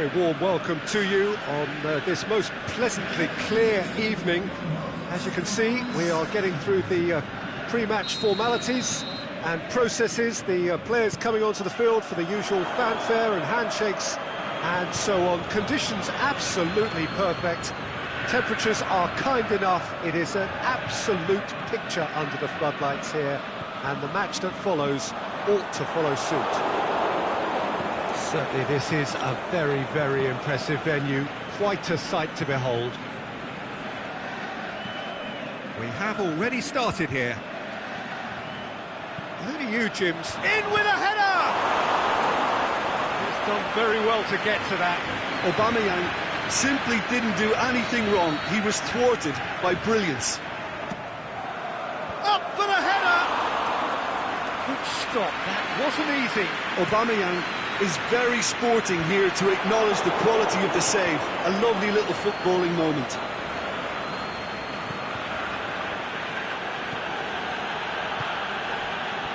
very warm welcome to you on this most pleasantly clear evening. As you can see, we are getting through the pre-match formalities and processes, the players coming onto the field for the usual fanfare and handshakes and so on. Conditions absolutely perfect. Temperatures are kind enough. It is an absolute picture under the floodlights here, and the match that follows ought to follow suit. Certainly this is a very, very impressive venue. Quite a sight to behold. We have already started here. Who do you, Jims? In with a header! He's done very well to get to that. Aubameyang simply didn't do anything wrong. He was thwarted by brilliance. Up for the header! Good stop, that wasn't easy. Aubameyang is very sporting here to acknowledge the quality of the save. A lovely little footballing moment.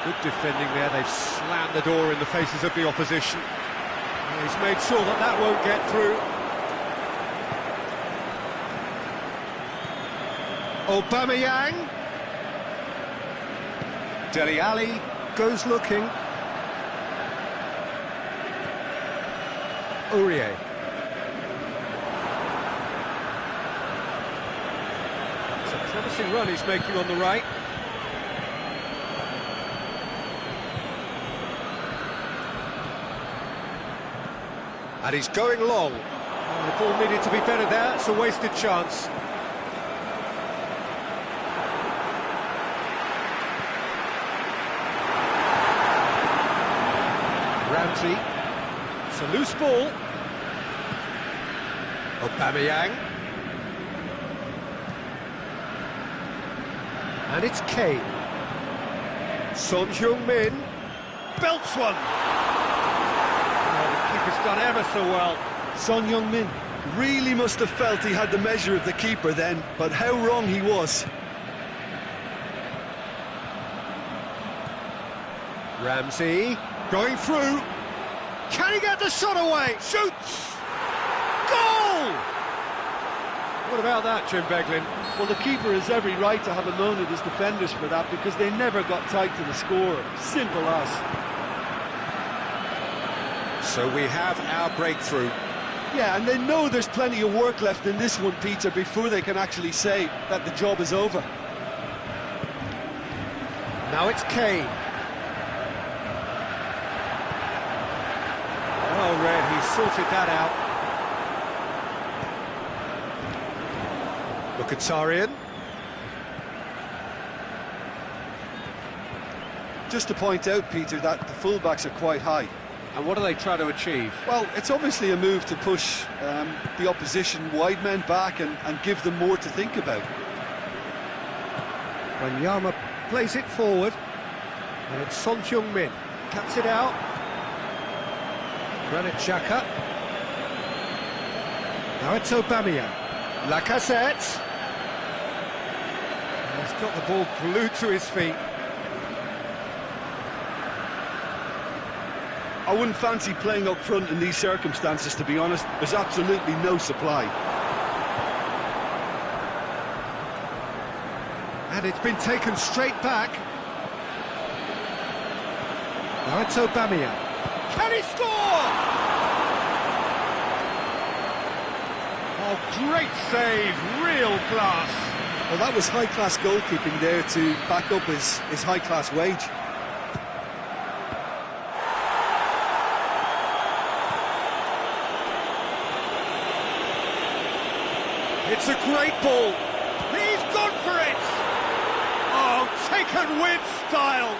Good defending there. They've slammed the door in the faces of the opposition. And he's made sure that that won't get through. Aubameyang. Dele Alli goes looking. Aurier. It's a promising run he's making on the right. And he's going long. Oh, the ball needed to be better there. It's a wasted chance. Ramsey. It's a loose ball. Aubameyang. And it's Kane. Son Heung-min belts one. Oh, the keeper's done ever so well. Son Heung-min really must have felt he had the measure of the keeper then, but how wrong he was. Ramsey going through. Can he get the shot away? Shoots! Goal! What about that, Jim Beglin? Well, the keeper has every right to have a moan at his defenders for that, because they never got tight to the scorer. Simple as. So we have our breakthrough. Yeah, and they know there's plenty of work left in this one, Peter, before they can actually say that the job is over. Now it's Kane. Well read, he sorted that out. Mkhitaryan. Just to point out, Peter, that the fullbacks are quite high. And what do they try to achieve? Well, it's obviously a move to push the opposition wide men back and give them more to think about. Wanyama plays it forward. And it's Son Heung-min. Cuts it out. Granit Xhaka. Now it's Aubameyang. Lacazette. He's got the ball glued to his feet. I wouldn't fancy playing up front in these circumstances, to be honest. There's absolutely no supply. And it's been taken straight back. Now it's Aubameyang. Can he score? Oh, great save, real class. Well, that was high-class goalkeeping there to back up his high-class wage. It's a great ball. He's gone for it. Oh, taken with style.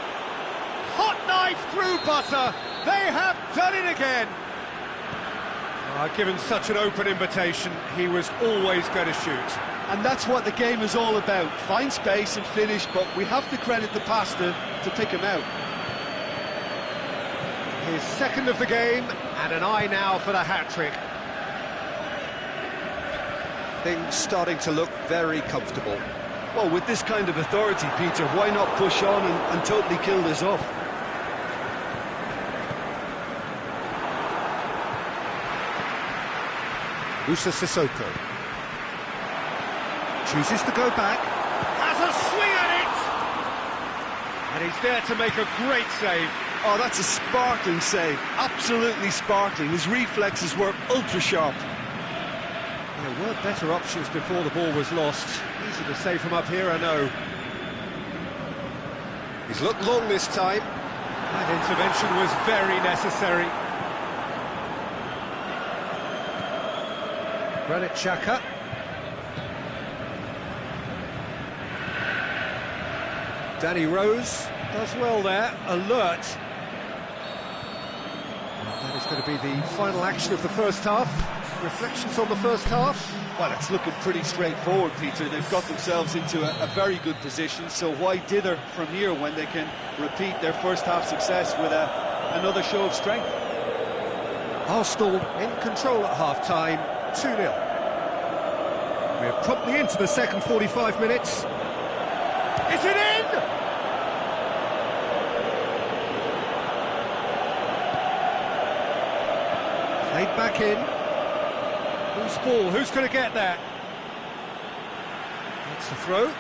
Hot knife through butter. They have done it again. Given such an open invitation, he was always going to shoot. And that's what the game is all about. Find space and finish, but we have to credit the passer to pick him out. His second of the game, and an eye now for the hat-trick. Things starting to look very comfortable. Well, with this kind of authority, Peter, why not push on and totally kill this off? Musa Sissoko chooses to go back. Has a swing at it! And he's there to make a great save. Oh, that's a sparkling save. Absolutely sparkling. His reflexes were ultra sharp. There were better options before the ball was lost. Easy to save from up here, I know. He's looked long this time. That intervention was very necessary. Granit Xhaka. Danny Rose does well there, alert. That is going to be the final action of the first half. Reflections on the first half? Well, it's looking pretty straightforward, Peter. They've got themselves into a very good position, so why dither from here when they can repeat their first half success with another show of strength? Arsenal in control at half-time, 2-0. We're promptly into the second 45 minutes. Is it in? Played back in. Who's ball? Who's going to get there? That's the throw.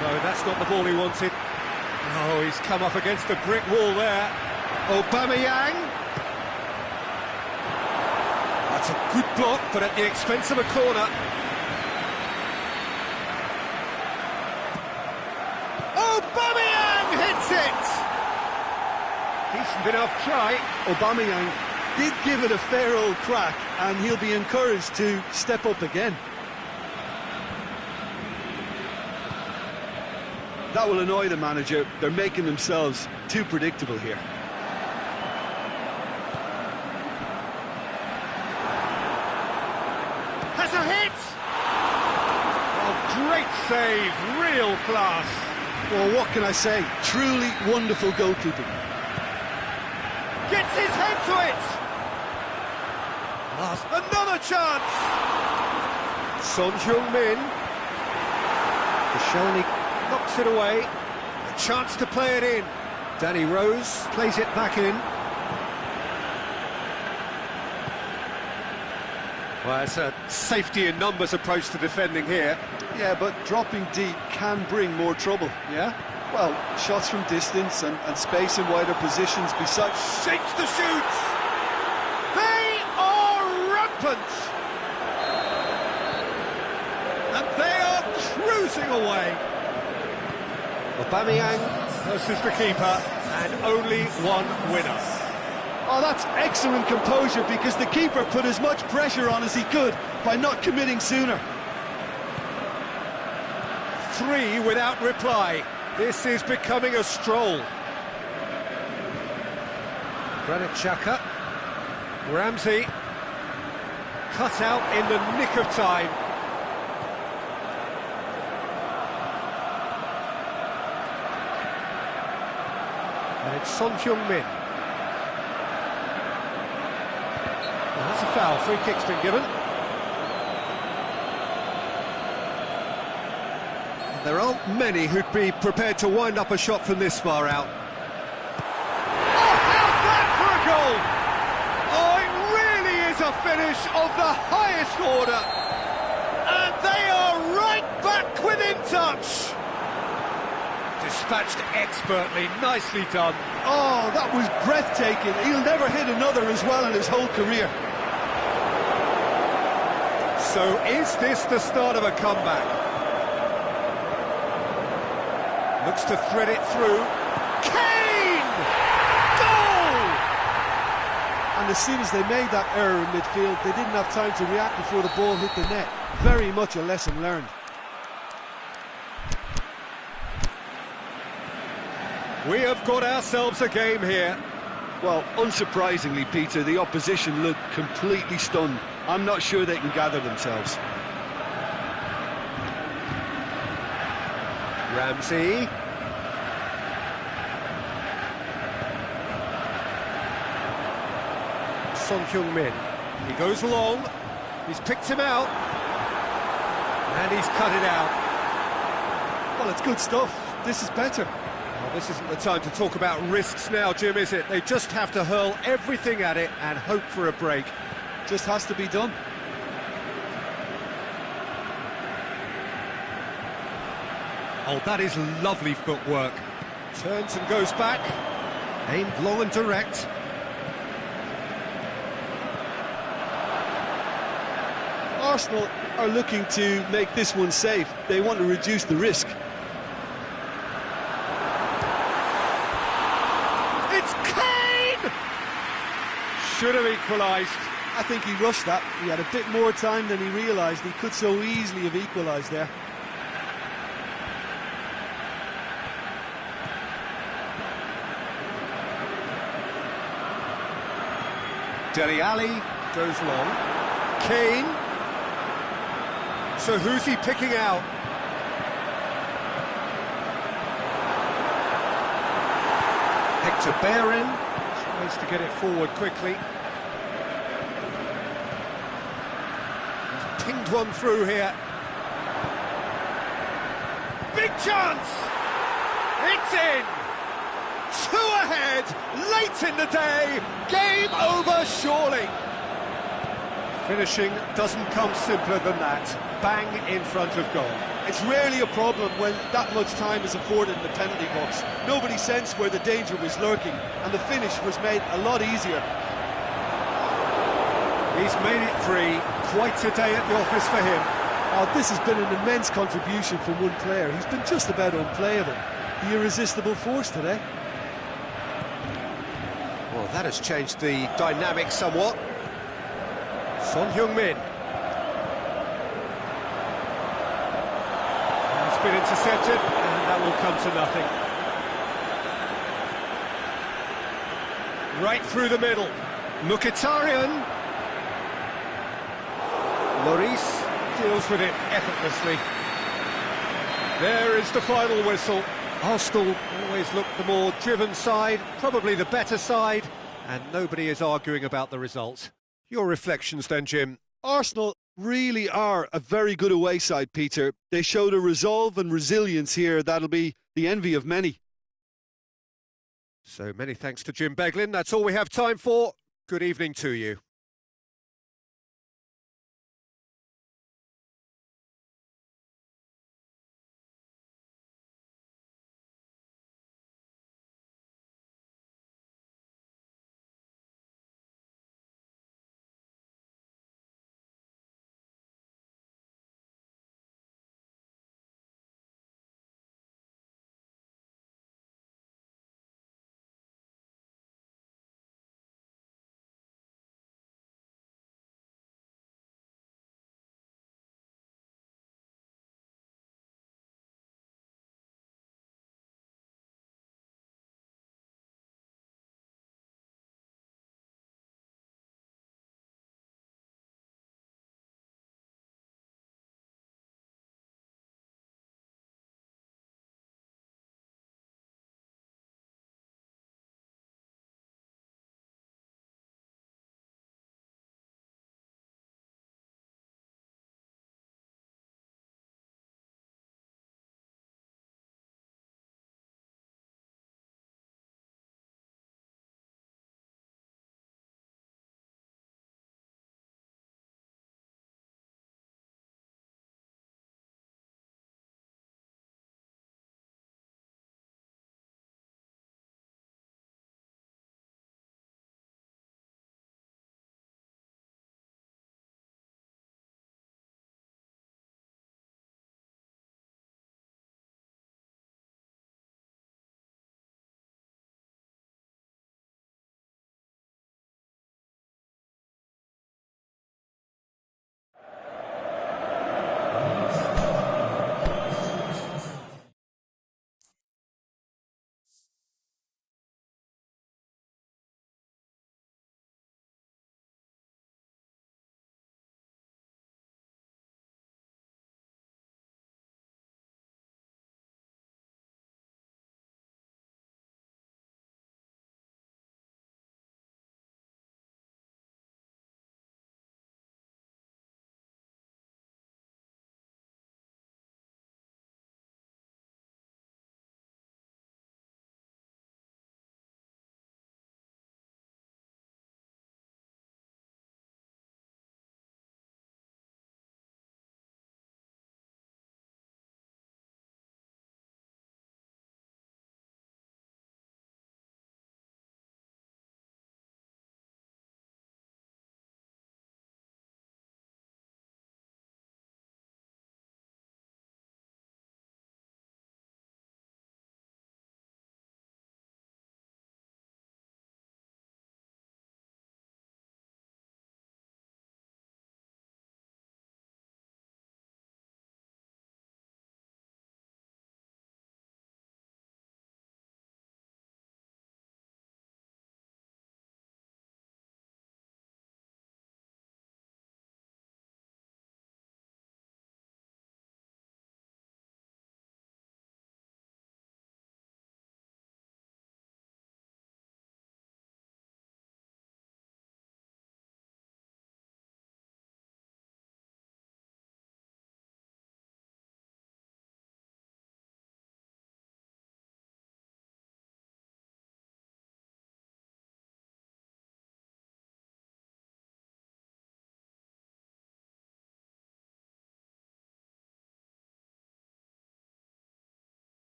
No, that's not the ball he wanted. Oh, he's come up against a brick wall there. Aubameyang. That's a good block, but at the expense of a corner. Aubameyang hits it! Decent enough try. Aubameyang did give it a fair old crack, and he'll be encouraged to step up again. That will annoy the manager. They're making themselves too predictable here. Has a hit! Oh, great save, real class. Well, what can I say? Truly wonderful goalkeeping. Gets his head to it! Another chance! Son Heung-min. Koscielny knocks it away. A chance to play it in. Danny Rose plays it back in. Well, it's a safety in numbers approach to defending here. Yeah, but dropping deep can bring more trouble. Yeah? Well, shots from distance and space in wider positions besides... Shapes to shoot! They are rampant! And they are cruising away! Aubameyang versus the keeper, and only one winner. Oh, that's excellent composure, because the keeper put as much pressure on as he could by not committing sooner. 3 without reply. This is becoming a stroll. Granit Xhaka. Ramsey. Cut out in the nick of time. And it's Son Heung-min. Well, that's a foul. Free kick's been given. There aren't many who'd be prepared to wind up a shot from this far out. Oh, how's that for a goal? Oh, it really is a finish of the highest order. And they are right back within touch. Dispatched expertly, nicely done. Oh, that was breathtaking. He'll never hit another as well in his whole career. So is this the start of a comeback? Looks to thread it through. Kane! Goal! And as soon as they made that error in midfield, they didn't have time to react before the ball hit the net. Very much a lesson learned. We have got ourselves a game here. Well, unsurprisingly, Peter, the opposition looked completely stunned. I'm not sure they can gather themselves. Ramsey. Son Heung-min. He goes long. He's picked him out. And he's cut it out. Well, it's good stuff. This is better. Well, this isn't the time to talk about risks now, Jim, is it? They just have to hurl everything at it and hope for a break. Just has to be done. Oh, that is lovely footwork. Turns and goes back. Aimed long and direct. Arsenal are looking to make this one safe. They want to reduce the risk. It's Kane! Should have equalised. I think he rushed that. He had a bit more time than he realised. He could so easily have equalised there. Dele Alli goes long. Kane. So who's he picking out? Hector Bellerin tries to get it forward quickly. He's pinged one through here. Big chance! It's in! 2 ahead, late in the day, game over surely. Finishing doesn't come simpler than that. Bang in front of goal. It's rarely a problem when that much time is afforded in the penalty box. Nobody sensed where the danger was lurking, and the finish was made a lot easier. He's made it 3. Quite a day at the office for him. Oh, this has been an immense contribution from one player. He's been just about unplayable. The irresistible force today. Well, that has changed the dynamic somewhat. Son Heung-min. It's been intercepted, and that will come to nothing. Right through the middle. Mkhitaryan. Lloris deals with it effortlessly. There is the final whistle. Arsenal always look the more driven side, probably the better side, and nobody is arguing about the result. Your reflections then, Jim? Arsenal really are a very good away side, Peter. They showed a resolve and resilience here that'll be the envy of many. So many thanks to Jim Beglin. That's all we have time for. Good evening to you.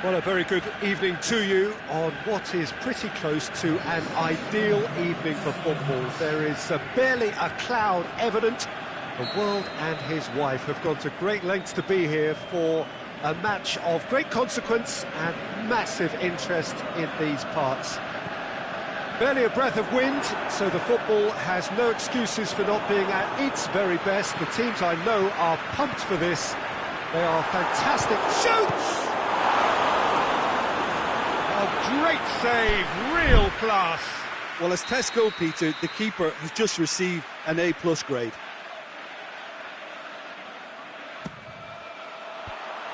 Well, a very good evening to you on what is pretty close to an ideal evening for football. There is barely a cloud evident. The world and his wife have gone to great lengths to be here for a match of great consequence and massive interest in these parts. Barely a breath of wind, so the football has no excuses for not being at its very best. The teams I know are pumped for this. They are fantastic. Shoots! A great save, real class. Well, as tests go, Peter, the keeper has just received an A+ grade.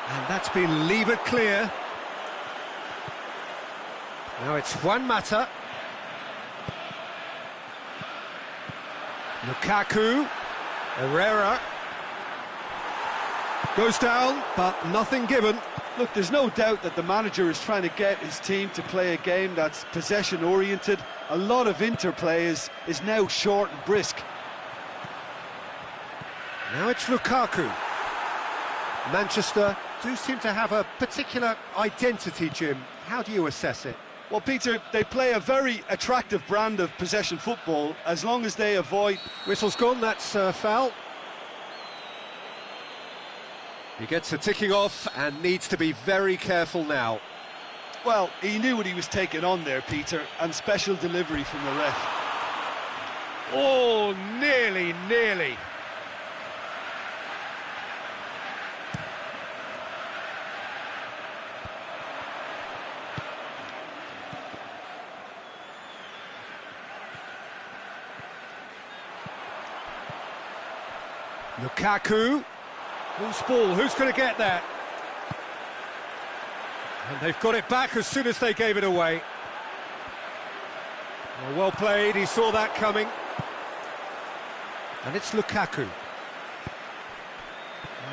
And that's been levered clear. Now it's Juan Mata. Lukaku. Herrera. Goes down, but nothing given. Look, there's no doubt that the manager is trying to get his team to play a game that's possession-oriented. A lot of interplay is now short and brisk. Now it's Lukaku. Manchester do seem to have a particular identity, Jim. How do you assess it? Well, Peter, they play a very attractive brand of possession football as long as they avoid... Whistle's gone, that's foul. He gets a ticking off and needs to be very careful now. Well, he knew what he was taking on there, Peter, and special delivery from the ref. Oh, nearly. Lukaku. Loose ball, who's going to get that? And they've got it back as soon as they gave it away. Well played, he saw that coming. And it's Lukaku.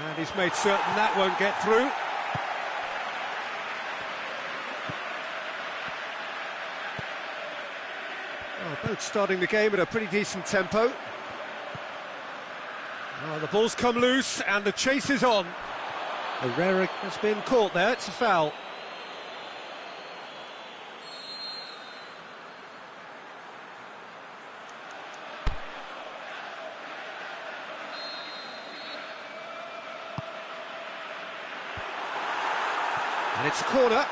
And he's made certain that won't get through. Well, both starting the game at a pretty decent tempo. Oh, the ball's come loose and the chase is on. Herrera has been caught there, it's a foul. And it's a corner.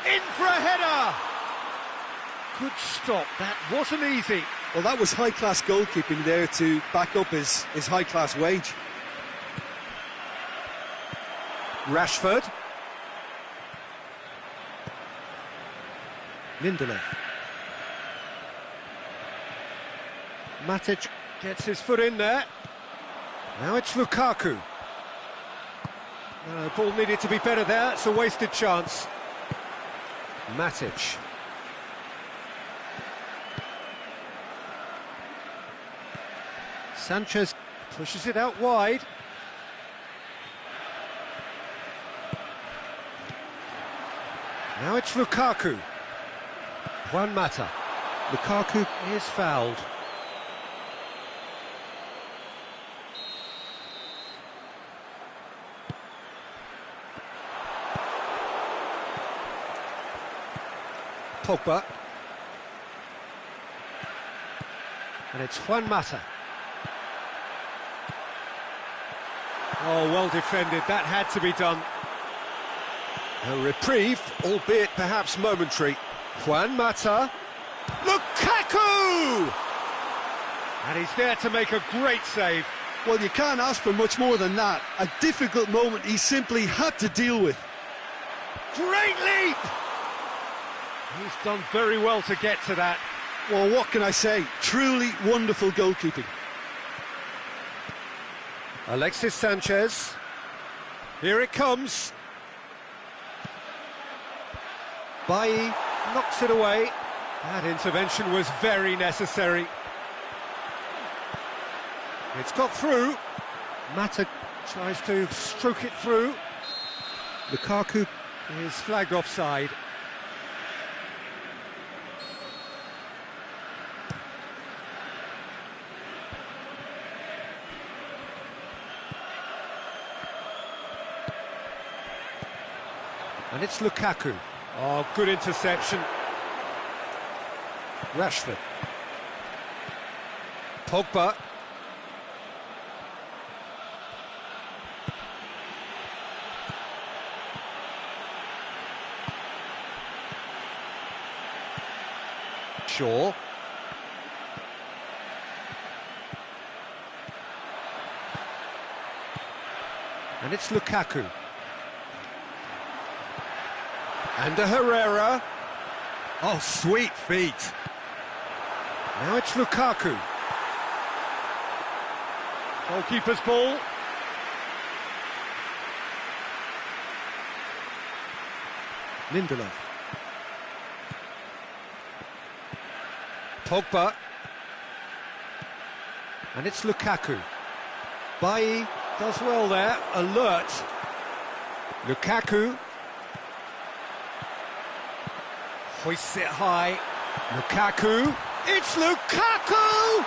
In for a header. Good stop, that wasn't easy. Well, that was high-class goalkeeping there to back up his high-class wage. Rashford. Lindelof. Matic gets his foot in there. Now it's Lukaku. The ball needed to be better there, it's a wasted chance. Matic. Sanchez pushes it out wide. Now it's Lukaku. Juan Mata. Lukaku is fouled. Pogba. And it's Juan Mata. Oh, well defended, that had to be done. A reprieve, albeit perhaps momentary. Juan Mata. Lukaku! And he's there to make a great save. Well, you can't ask for much more than that. A difficult moment he simply had to deal with. Great leap! He's done very well to get to that. Well, what can I say? Truly wonderful goalkeeping. Alexis Sanchez. Here it comes. Bailly knocks it away. That intervention was very necessary. It's got through. Mata tries to stroke it through. Lukaku is flagged offside. And it's Lukaku. Oh, good interception. Rashford. Pogba. Shaw. And it's Lukaku. And a Herrera. Oh, sweet feet. Now it's Lukaku. Goalkeeper's ball. Lindelof. Pogba. And it's Lukaku. Bailly does well there, alert. Lukaku. Hoists it high. Lukaku. It's Lukaku!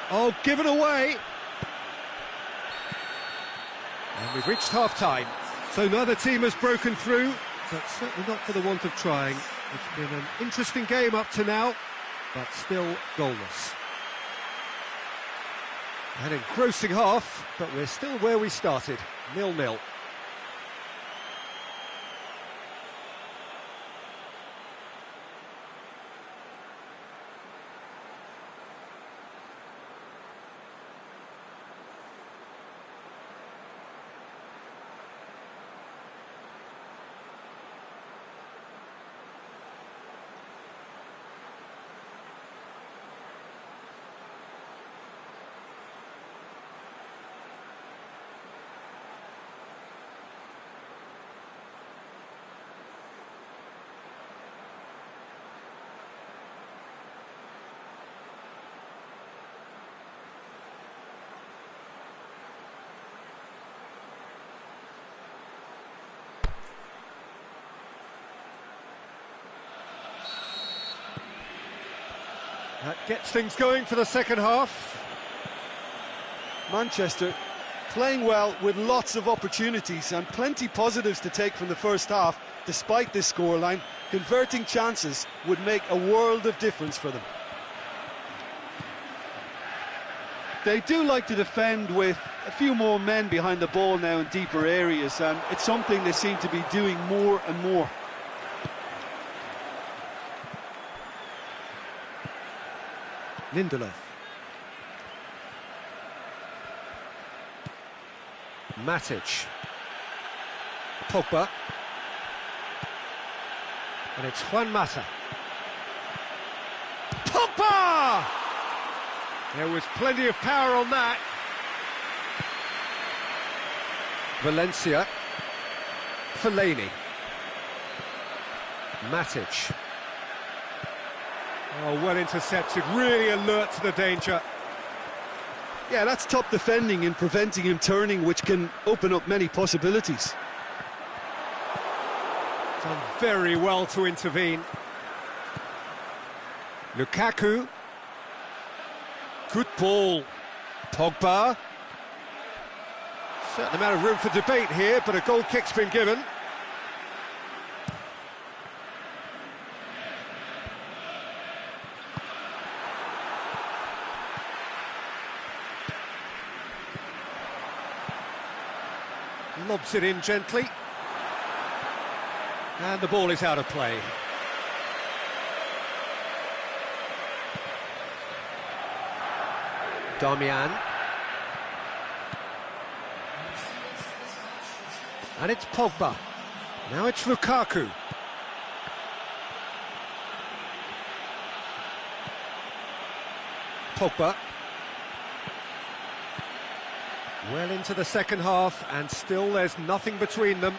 Oh, given away. And we've reached half-time. So neither team has broken through, but certainly not for the want of trying. It's been an interesting game up to now, but still goalless. An engrossing half, but we're still where we started, 0-0. That gets things going for the second half. Manchester playing well with lots of opportunities and plenty positives to take from the first half. Despite this scoreline, converting chances would make a world of difference for them. They do like to defend with a few more men behind the ball now in deeper areas, and it's something they seem to be doing more and more. Lindelof. Matic. Pogba. And it's Juan Mata. Pogba! There was plenty of power on that. Valencia. Fellaini. Matic. Oh, well intercepted, really alert to the danger. Yeah, that's top defending and preventing him turning, which can open up many possibilities. Done very well to intervene. Lukaku. Good ball. Pogba. Certain amount of room for debate here, but a goal kick's been given. Lobs it in gently. And the ball is out of play. Damian. And it's Pogba. Now it's Lukaku. Pogba. Well into the second half, and still there's nothing between them.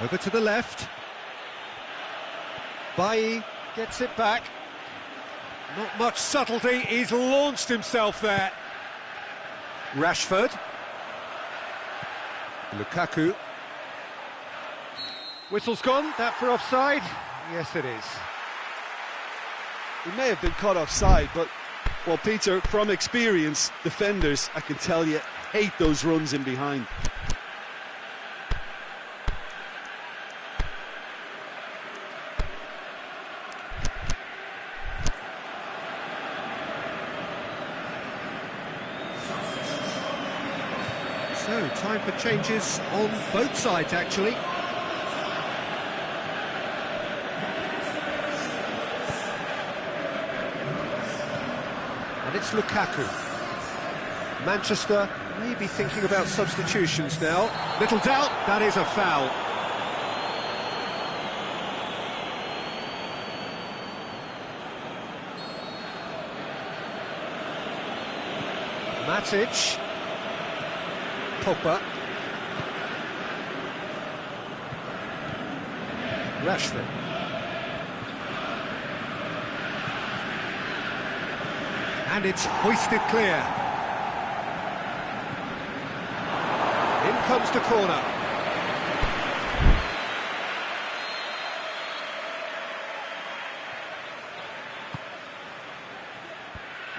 Over to the left. Bailly gets it back. Not much subtlety, he's launched himself there. Rashford. Lukaku. Whistle's gone, that for offside? Yes, it is. He may have been caught offside, but, well, Peter, from experience, defenders, I can tell you, hate those runs in behind. So, time for changes on both sides, actually. And it's Lukaku. Manchester may be thinking about substitutions now. Little doubt, that is a foul. Matic. Pogba. Rashford. And it's hoisted clear. In comes the corner.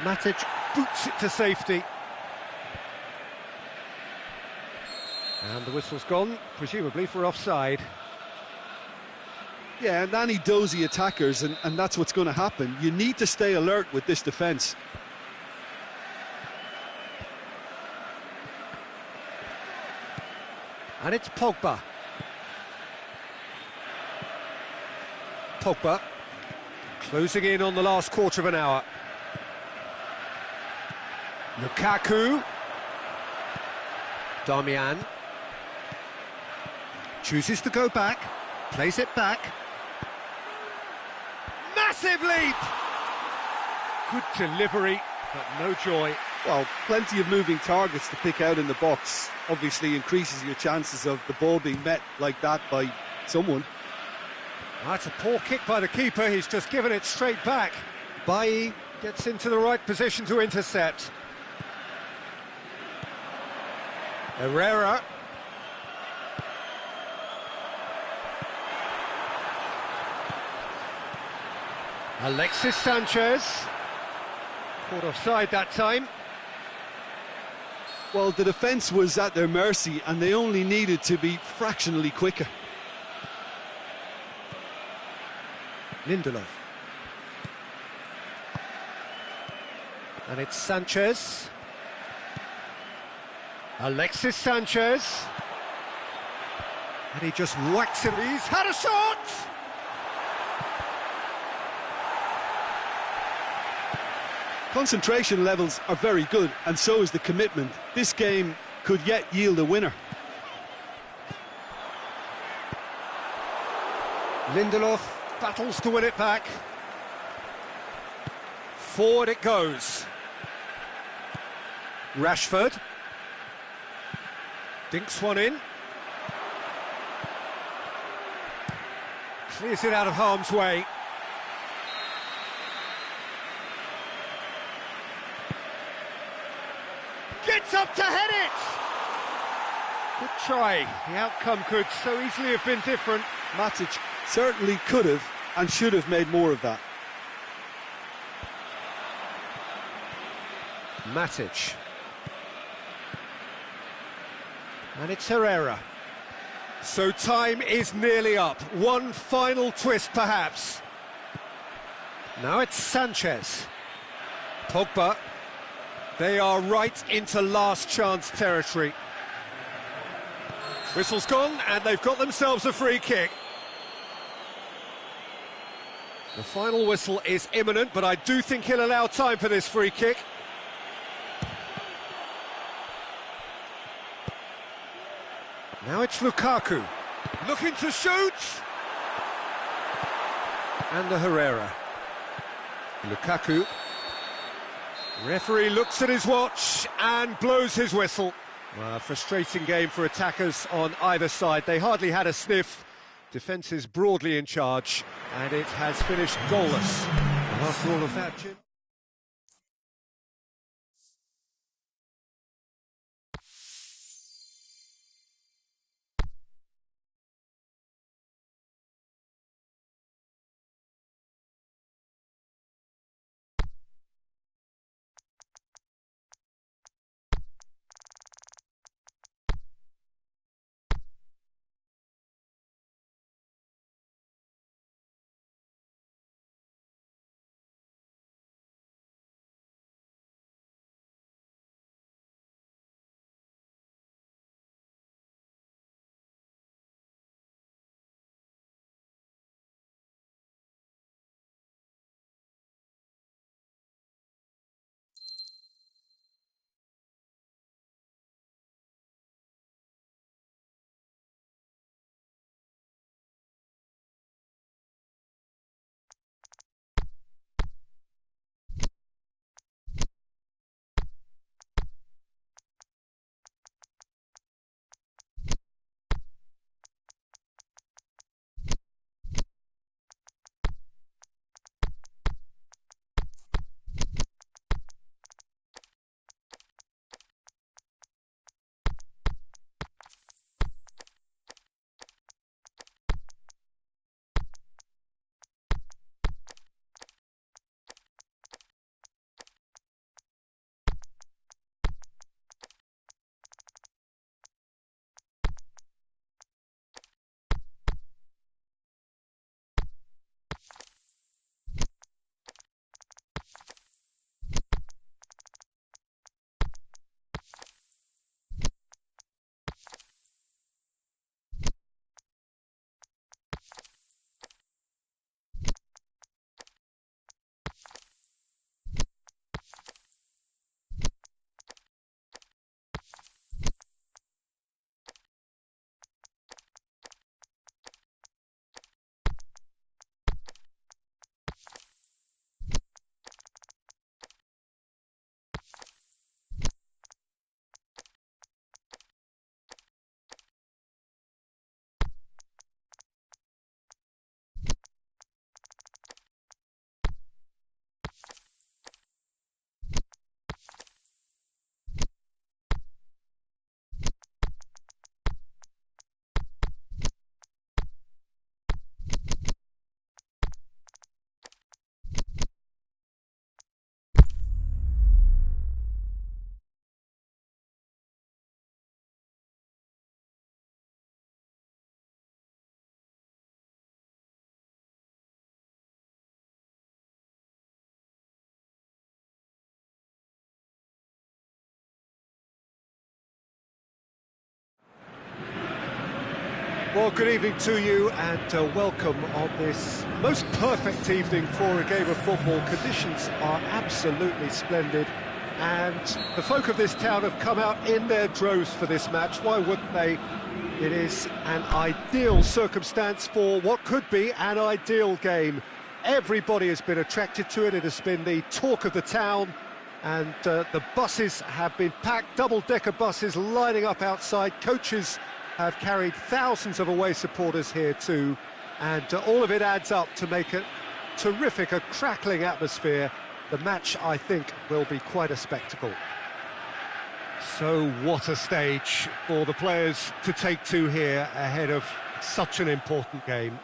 Matic boots it to safety. And the whistle's gone, presumably for offside. Yeah, and any dozy attackers, and that's what's going to happen. You need to stay alert with this defence. And it's Pogba. Pogba closing in on the last quarter of an hour. Lukaku. Darmian. Chooses to go back, plays it back. Massive leap! Good delivery, but no joy. Well, plenty of moving targets to pick out in the box. Obviously increases your chances of the ball being met like that by someone. That's a poor kick by the keeper, he's just given it straight back. Bailly gets into the right position to intercept. Herrera. Alexis Sanchez. Caught offside that time. Well, the defence was at their mercy and they only needed to be fractionally quicker. Lindelof. And it's Sanchez. Alexis Sanchez. And he just whacks it. He's had a shot! Concentration levels are very good, and so is the commitment. This game could yet yield a winner. Lindelof battles to win it back. Forward it goes. Rashford. Dinks one in. Clears it out of harm's way. Gets up to head it! Good try. The outcome could so easily have been different. Matic certainly could have and should have made more of that. Matic. And it's Herrera. So time is nearly up. One final twist, perhaps. Now it's Sanchez. Pogba. They are right into last chance territory. Whistle's gone, and they've got themselves a free kick. The final whistle is imminent, but I do think he'll allow time for this free kick. Now it's Lukaku. Looking to shoot! And the Herrera. Lukaku. Referee looks at his watch and blows his whistle. Well, a frustrating game for attackers on either side. They hardly had a sniff. Defence is broadly in charge, and it has finished goalless. And after all of that, Jim... Well, good evening to you and welcome on this most perfect evening for a game of football. Conditions are absolutely splendid and the folk of this town have come out in their droves for this match. Why wouldn't they? It is an ideal circumstance for what could be an ideal game. Everybody has been attracted to it. It has been the talk of the town, and the buses have been packed, double-decker buses lining up outside. Coaches have carried thousands of away supporters here too, and all of it adds up to make a terrific, a crackling atmosphere. The match, I think, will be quite a spectacle. So what a stage for the players to take to here ahead of such an important game.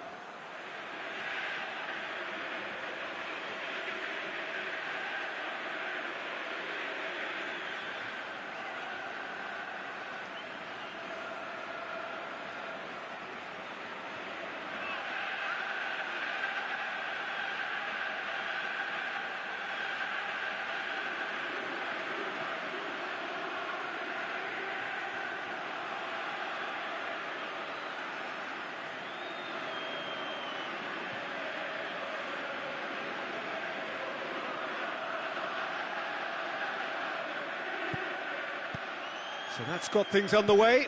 So that's got things underway.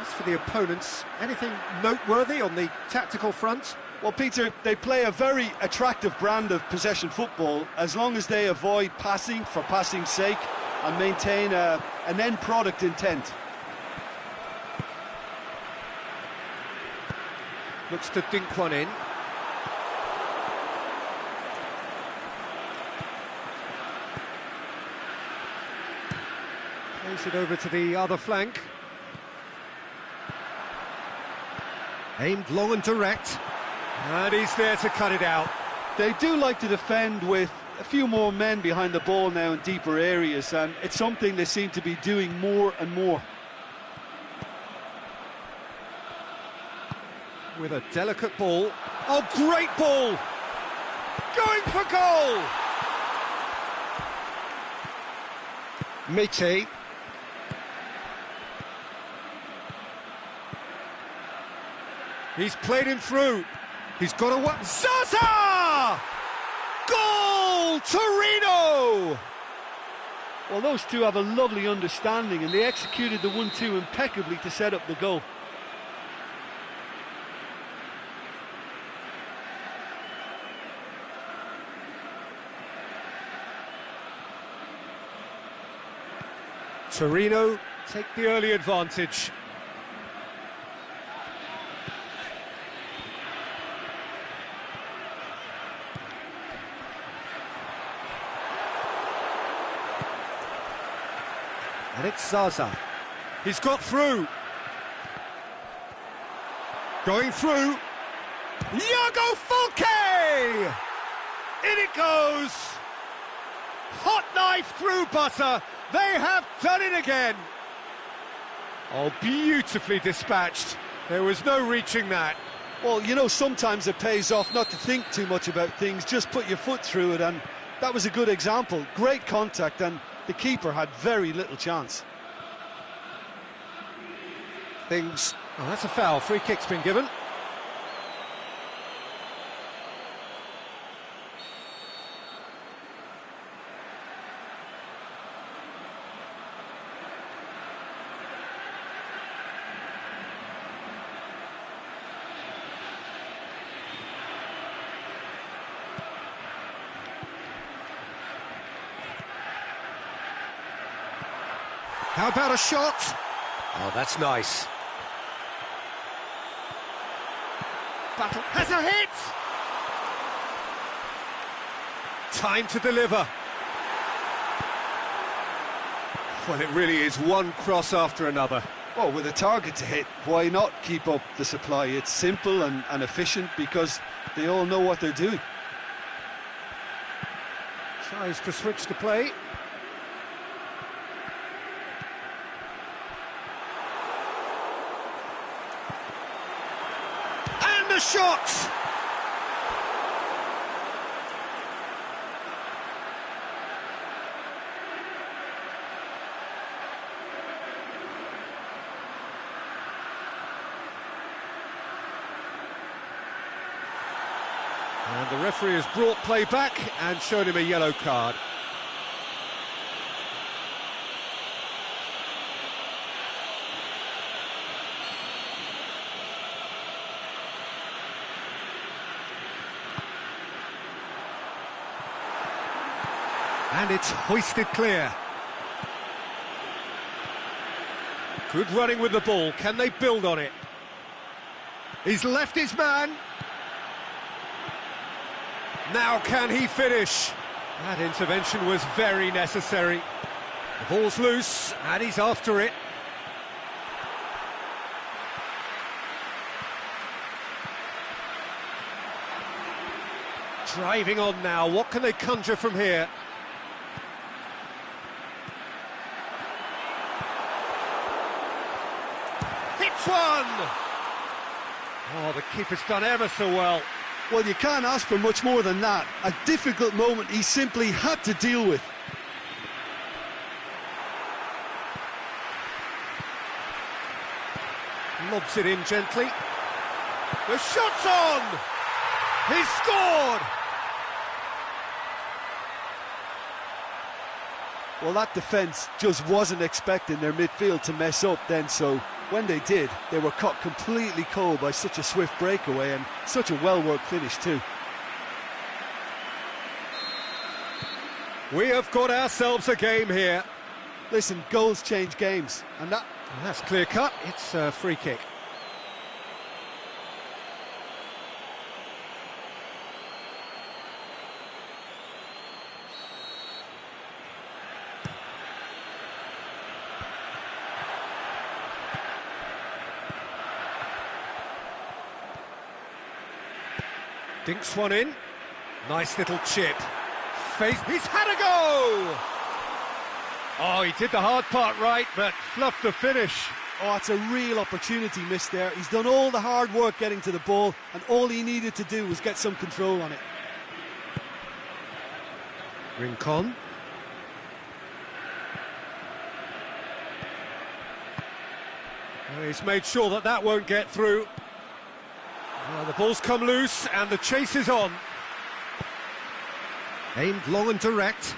As for the opponents, anything noteworthy on the tactical front? Well, Peter, they play a very attractive brand of possession football as long as they avoid passing for passing's sake and maintain an end product intent. Looks to dink one in. Plays it over to the other flank. Aimed long and direct. And he's there to cut it out. They do like to defend with a few more men behind the ball now in deeper areas, and it's something they seem to be doing more and more. With a delicate ball. Oh, great ball! Going for goal! Mite. He's played him through. He's got a what? Zaza! Goal! Torino! Well, those two have a lovely understanding, and they executed the 1-2 impeccably to set up the goal. Torino take the early advantage. And it's Zaza. He's got through. Going through. Iago Falque! In it goes! Hot knife through butter. They have done it again. Oh, beautifully dispatched. There was no reaching that. Well, you know, sometimes it pays off not to think too much about things, just put your foot through it, and that was a good example. Great contact, and the keeper had very little chance. Oh, that's a foul. Free kick's been given. How about a shot? Oh, that's nice. Battle has a hit! Time to deliver. Well, it really is one cross after another. Well, with a target to hit, why not keep up the supply? It's simple and efficient because they all know what they're doing. Tries to switch the play. And the shot! And the referee has brought play back and shown him a yellow card. And it's hoisted clear. Good running with the ball. Can they build on it? He's left his man. Now can he finish? That intervention was very necessary. The ball's loose and he's after it. Driving on now. What can they conjure from here? One! Oh, the keeper's done ever so well. Well, you can't ask for much more than that. A difficult moment he simply had to deal with. Lobs it in gently. The shot's on! He's scored! Well, that defence just wasn't expecting their midfield to mess up then, so when they did, they were caught completely cold by such a swift breakaway and such a well-worked finish too. We have got ourselves a game here. Listen, goals change games, and that's clear cut. It's a free kick. Dinks one in. Nice little chip. He's had a go! Oh, he did the hard part right, but fluffed the finish. Oh, it's a real opportunity missed there. He's done all the hard work getting to the ball, and all he needed to do was get some control on it. Rincon. He's made sure that that won't get through. The ball's come loose and the chase is on. Aimed long and direct.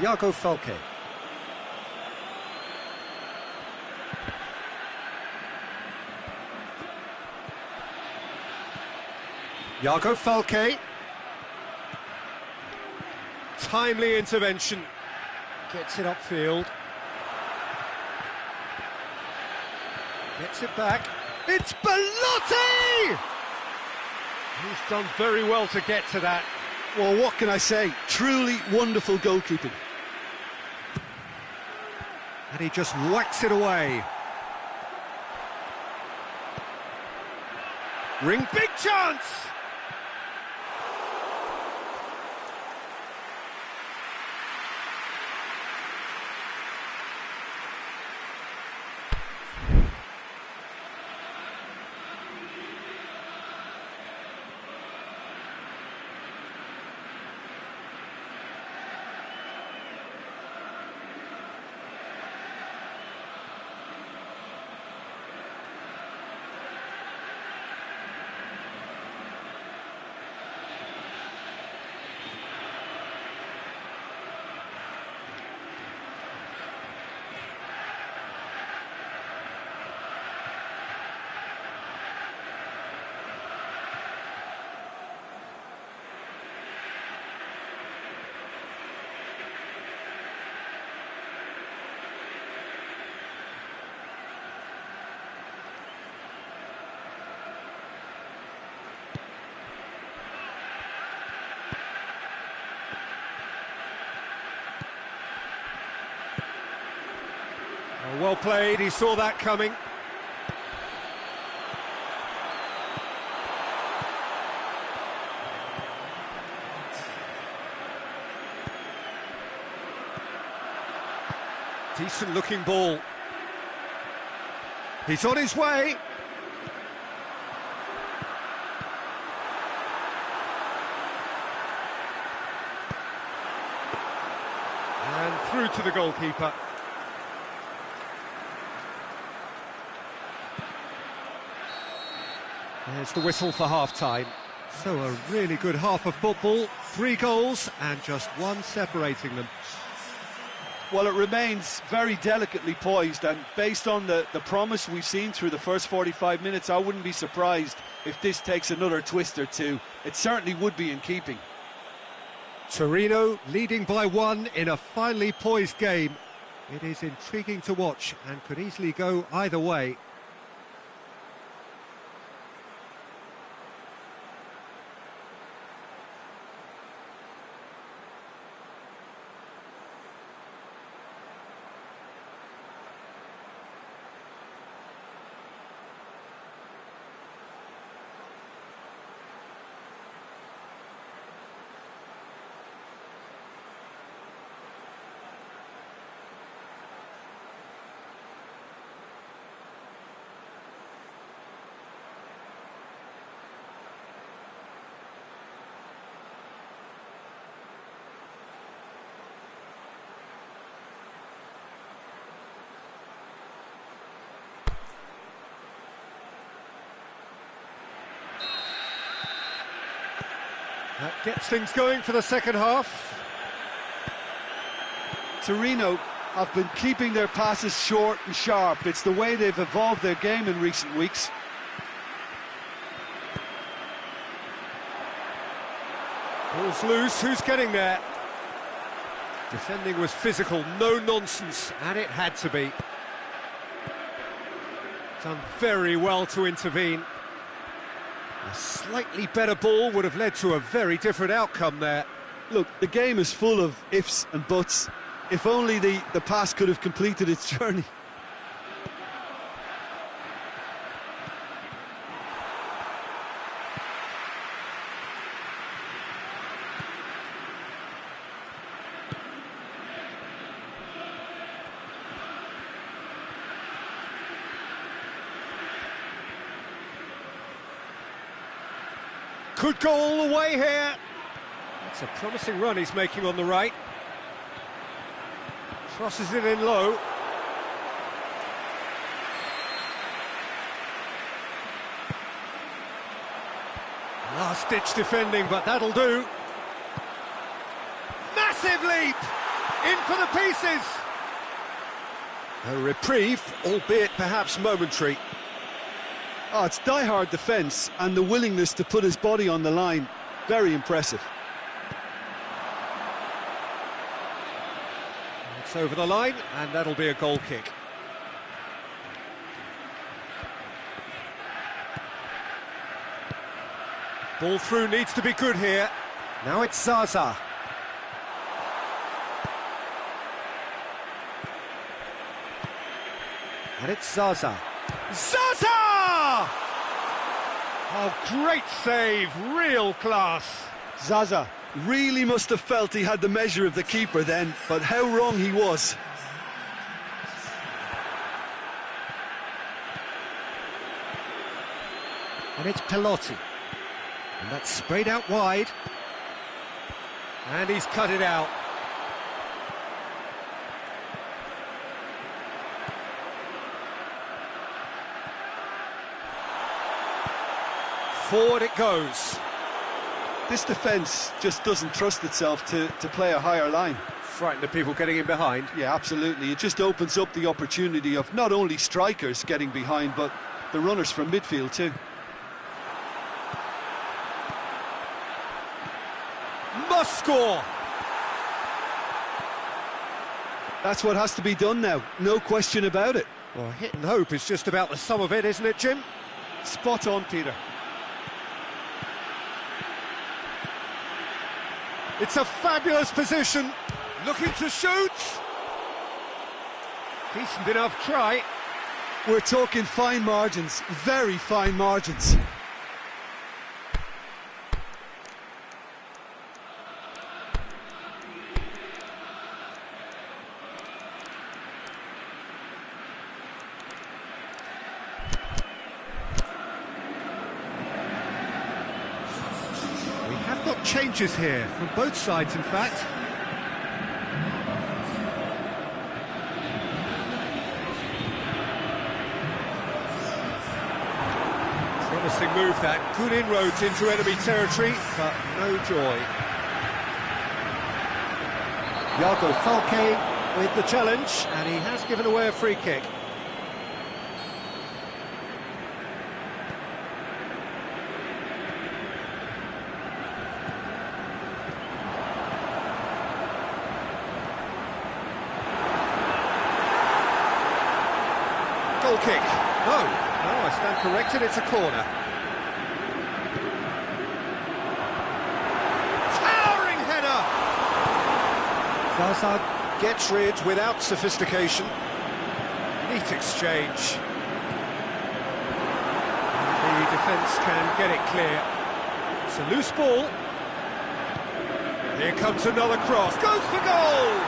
Iago Falque. Iago Falque. Timely intervention. Gets it upfield. Gets it back. It's Belotti! He's done very well to get to that. Well, what can I say? Truly wonderful goalkeeping. And he just whacks it away. Big chance! Well played, he saw that coming. Decent looking ball. He's on his way. And through to the goalkeeper. There's the whistle for half-time. So a really good half of football, 3 goals and just one separating them. Well, it remains very delicately poised, and based on the promise we've seen through the first 45 minutes, I wouldn't be surprised if this takes another twist or two. It certainly would be in keeping. Torino leading by 1 in a finely poised game. It is intriguing to watch and could easily go either way. That gets things going for the second half. Torino have been keeping their passes short and sharp. It's the way they've evolved their game in recent weeks. Ball's loose, who's getting there? Defending was physical, no nonsense, and it had to be. Done very well to intervene. A slightly better ball would have led to a very different outcome there. Look, the game is full of ifs and buts. If only the pass could have completed its journey. Could go all the way here. That's a promising run he's making on the right. Crosses it in low. Last-ditch defending, but that'll do. Massive leap! In for the pieces! A reprieve, albeit perhaps momentary. Oh, it's die-hard defence and the willingness to put his body on the line. Very impressive. It's over the line, and that'll be a goal kick. Ball through needs to be good here. Now it's Zaza. And it's Zaza. Zaza! Oh, great save, real class. Zaza really must have felt he had the measure of the keeper then, but how wrong he was. And it's Pelotti. And that's sprayed out wide. And he's cut it out. Forward it goes. This defence just doesn't trust itself to play a higher line. Frighten the people getting in behind. Yeah, absolutely. It just opens up the opportunity of not only strikers getting behind, but the runners from midfield too. Must score! That's what has to be done now, no question about it. Well, hit and hope is just about the sum of it, isn't it, Jim? Spot on, Peter. It's a fabulous position. Looking to shoot. Decent enough try. We're talking fine margins, very fine margins. We have got changes here from both sides, in fact. Promising move that, good inroads into enemy territory, but no joy. Iago Falque with the challenge, and he has given away a free kick. Goal kick. No, I stand corrected, it's a corner. Towering header! Zaza gets rid without sophistication. Neat exchange. The defence can get it clear. It's a loose ball. Here comes another cross. Goes for goal!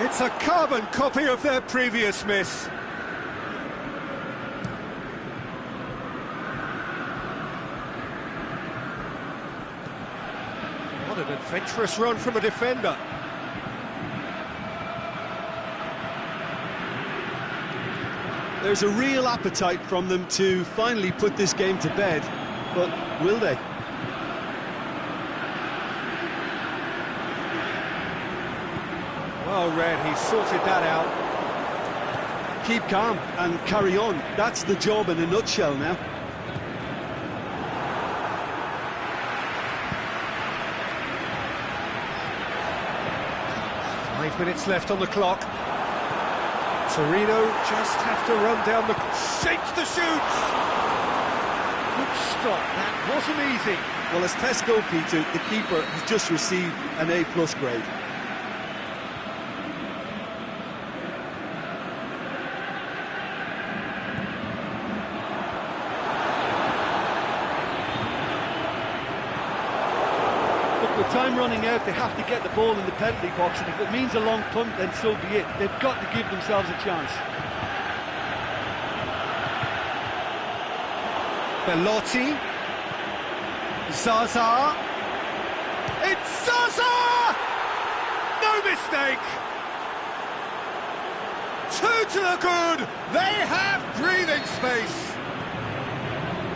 It's a carbon copy of their previous miss. What an adventurous run from a defender. There's a real appetite from them to finally put this game to bed, but will they? Well read, he sorted that out. Keep calm and carry on. That's the job in a nutshell now. Five minutes left on the clock. Torino just have to run down the... Shapes the shoots! Good stop, that wasn't easy. Well, as test goalkeeper, the keeper has just received an A+ grade. With time running out, they have to get the ball in the penalty box, and if it means a long punt, then so be it. They've got to give themselves a chance. Belotti. Zaza. It's Zaza! No mistake! Two to the good! They have breathing space!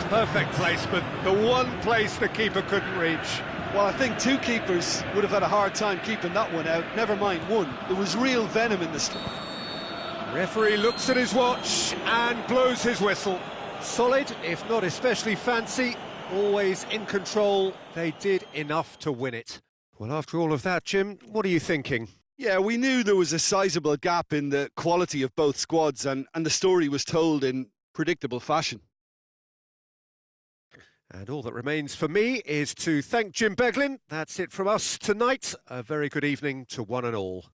Perfect placement, the one place the keeper couldn't reach. Well, I think two keepers would have had a hard time keeping that one out, never mind one. There was real venom in the strike. Referee looks at his watch and blows his whistle. Solid, if not especially fancy, always in control. They did enough to win it. Well, after all of that, Jim, what are you thinking? Yeah, we knew there was a sizable gap in the quality of both squads, and the story was told in predictable fashion. And all that remains for me is to thank Jim Beglin. That's it from us tonight. A very good evening to one and all.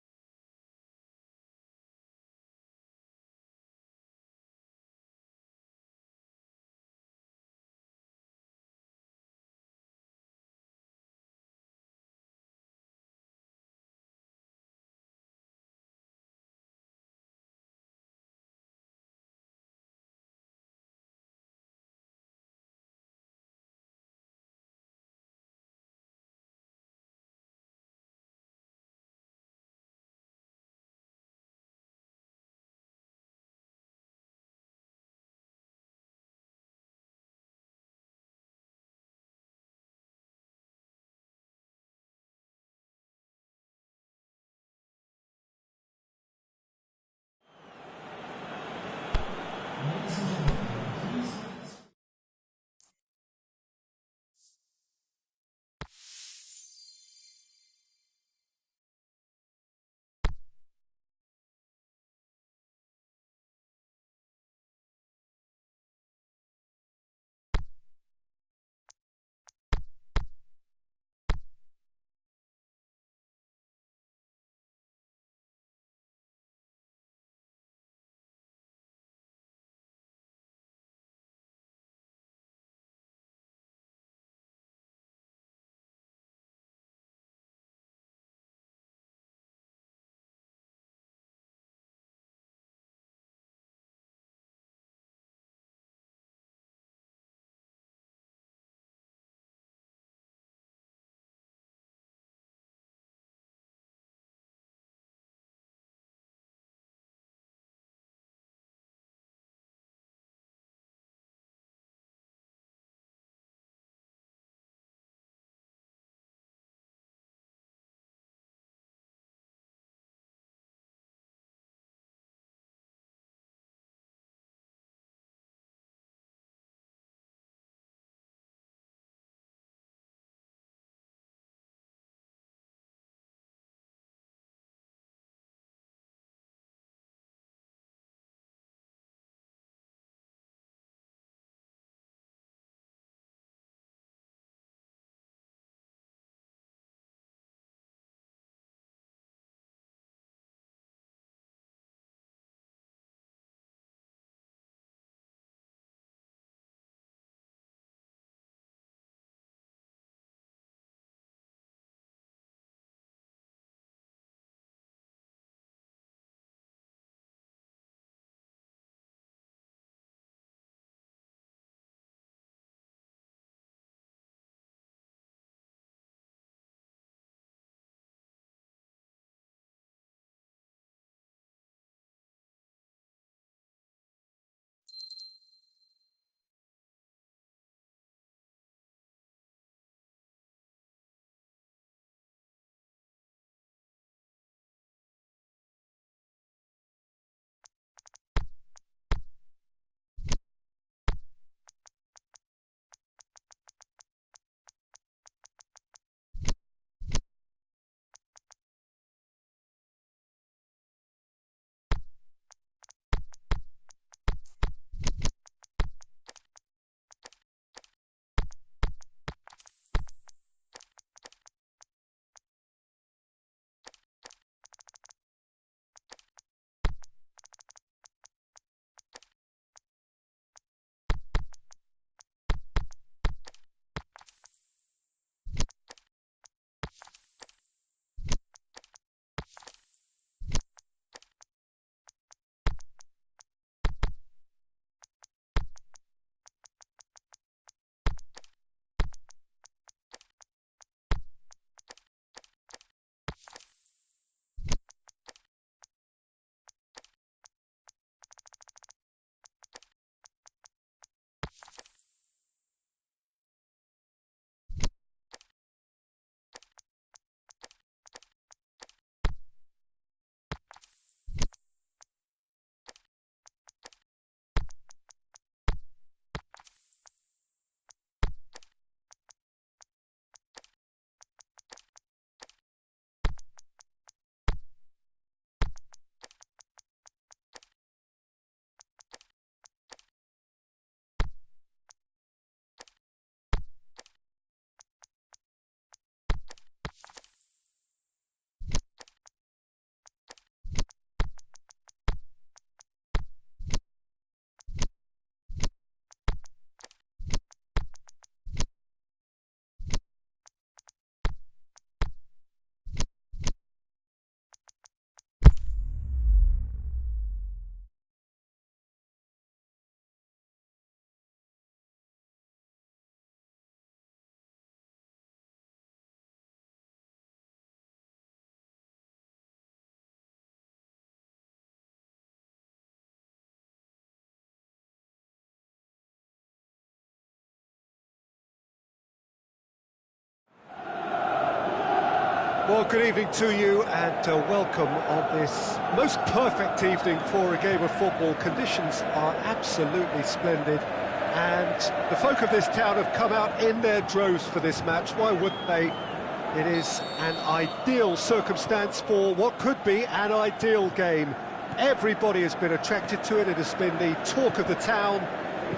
Well, good evening to you and welcome on this most perfect evening for a game of football. Conditions are absolutely splendid and the folk of this town have come out in their droves for this match. Why wouldn't they? It is an ideal circumstance for what could be an ideal game. Everybody has been attracted to it. It has been the talk of the town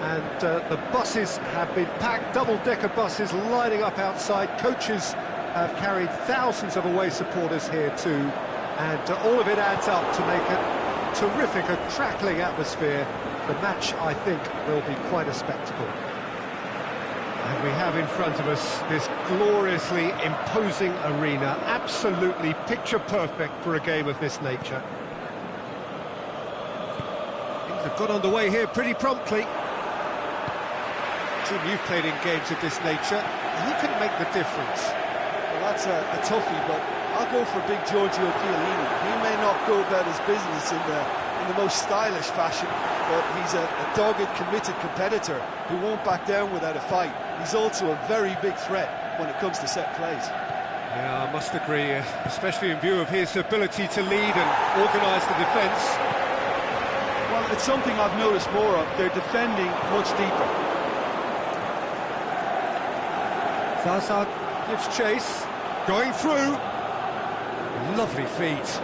and the buses have been packed, double-decker buses lining up outside. Coaches have carried thousands of away supporters here too, and all of it adds up to make a terrific, a crackling atmosphere. The match, I think, will be quite a spectacle. And we have in front of us this gloriously imposing arena, absolutely picture perfect for a game of this nature. Things have got underway here pretty promptly. Jim, you've played in games of this nature. Who can make the difference? Well, that's a toughie, but I'll go for big Giorgio Chiellini. He may not go about his business in the most stylish fashion, but he's a dogged, committed competitor who won't back down without a fight. He's also a very big threat when it comes to set plays. Yeah, I must agree, especially in view of his ability to lead and organise the defence. Well, it's something I've noticed more of. They're defending much deeper. Zaza gives chase, going through. Lovely feet.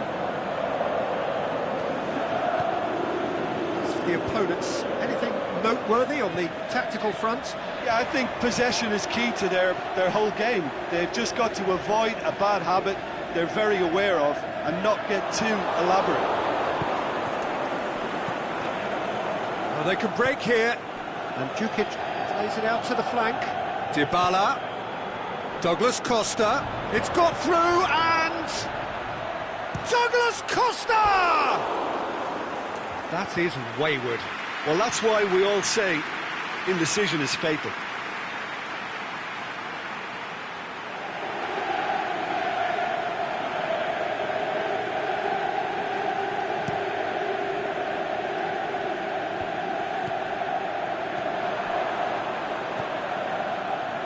As for the opponents, anything noteworthy on the tactical front? Yeah, I think possession is key to their whole game. They've just got to avoid a bad habit they're very aware of and not get too elaborate. Well, they can break here. And Djukic plays it out to the flank. Dybala. Douglas Costa. It's got through and... Douglas Costa! That is wayward. Well, that's why we all say indecision is fatal.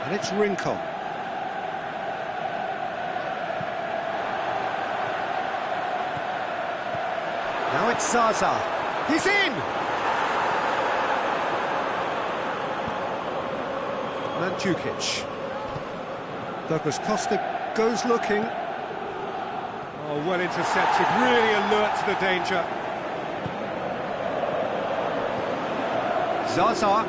And it's Rincon. Now it's Zaza. He's in! Mandzukic. Douglas Costa goes looking. Oh, well intercepted, really alert to the danger. Zaza.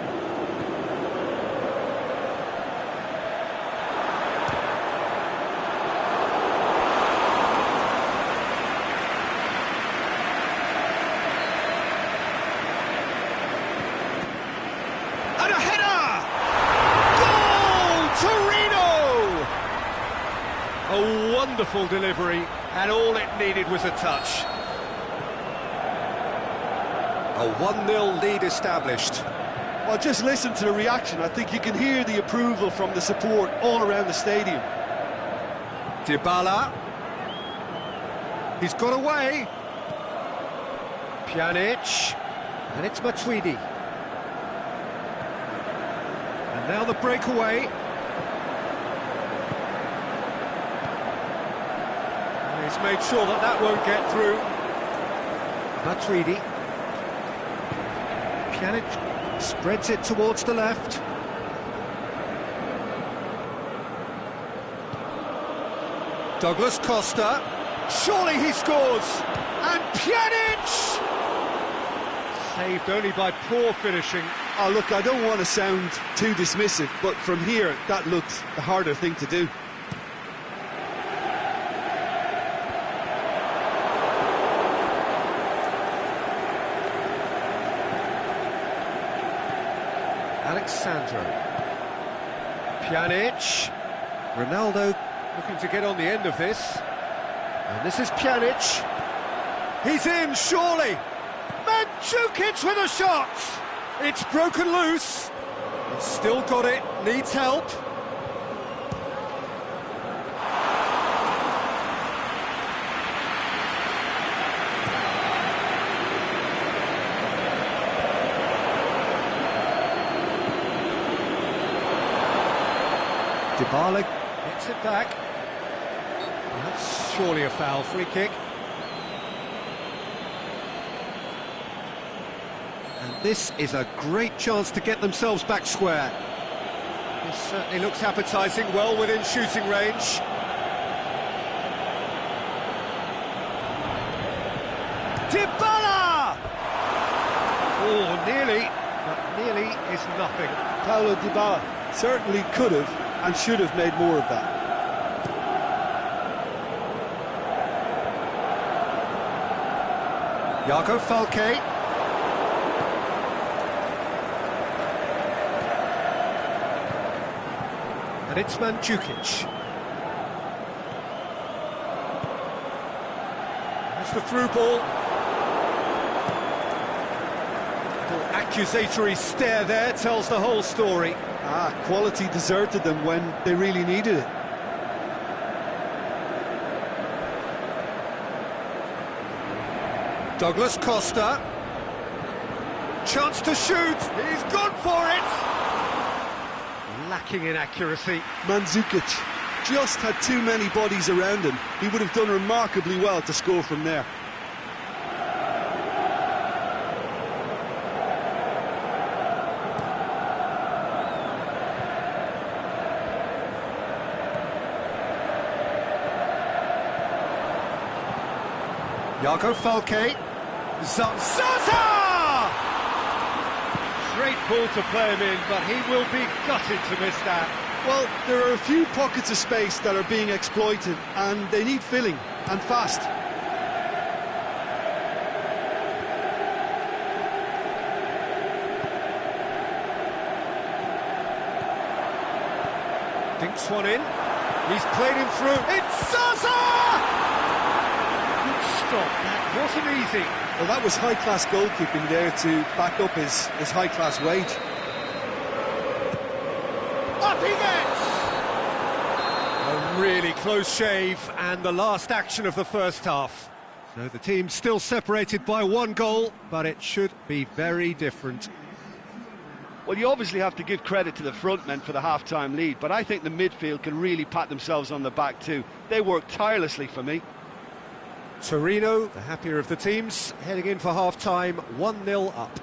And a header! Goal! Torino! A wonderful delivery, and all it needed was a touch. A 1-0 lead established. Well, just listen to the reaction. I think you can hear the approval from the support all around the stadium. Dybala. He's got away. Pjanic. And it's Matuidi. And now the breakaway. And he's made sure that that won't get through. Matuidi. Pjanic spreads it towards the left. Douglas Costa. Surely he scores. And Pjanic! Saved only by poor finishing. Oh, look, I don't want to sound too dismissive, but from here, that looks the harder thing to do. Alexandro. Pjanic. Ronaldo looking to get on the end of this. And this is Pjanic. He's in, surely. Mandzukic with a shot. It's broken loose. He's still got it, needs help. Dybala gets it back. That's surely a foul. Free kick. And this is a great chance to get themselves back square. This certainly looks appetising, well within shooting range. Dybala! Oh, nearly, but nearly is nothing. Paulo Dybala certainly could have and should have made more of that. Jago Falque. And it's Mandzukic. That's the through ball. Little accusatory stare there tells the whole story. Quality deserted them when they really needed it. Douglas Costa. Chance to shoot. He's gone for it. Lacking in accuracy. Mandzukic just had too many bodies around him. He would have done remarkably well to score from there. Jago Falque. Zaza! Great ball to play him in, but he will be gutted to miss that. Well, there are a few pockets of space that are being exploited, and they need filling, and fast. Dinks one in. He's played him through. It's Zaza! Good stop. That wasn't easy. Well, that was high-class goalkeeping there to back up his high-class wage. Up he gets! A really close shave, and the last action of the first half. So the team's still separated by one goal, but it should be very different. Well, you obviously have to give credit to the front men for the half-time lead, but I think the midfield can really pat themselves on the back too. They work tirelessly for me. Torino, the happier of the teams, heading in for half-time, 1-0 up.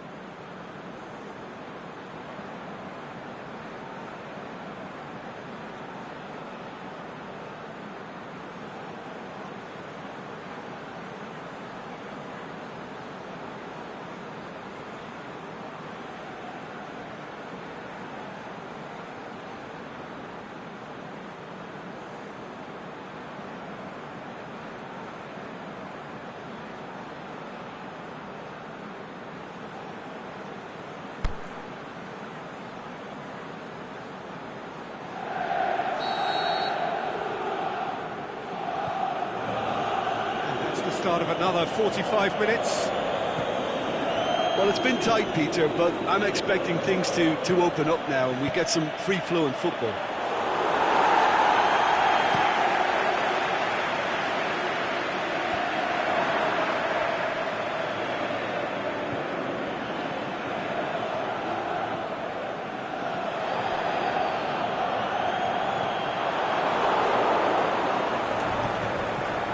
Start of another 45 minutes. Well, it's been tight, Peter, but I'm expecting things to open up now and we get some free-flowing football.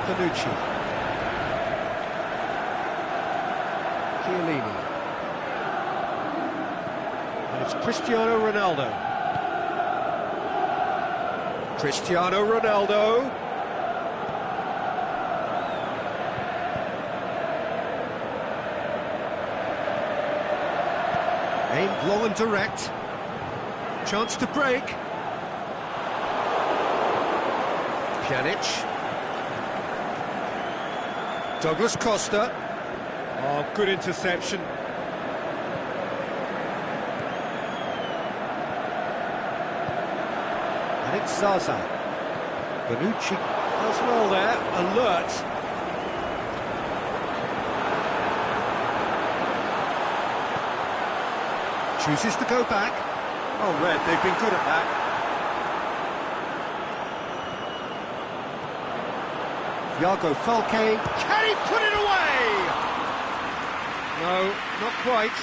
Panucci. Chiellini. And it's Cristiano Ronaldo. Cristiano Ronaldo. Aimed long and direct. Chance to break. Pjanic. Douglas Costa. Oh, good interception. And it's Zaza. Bonucci does well there, alert. Chooses to go back. Oh, Red, they've been good at that. Jago Falque. Can he put it away? No, not quite.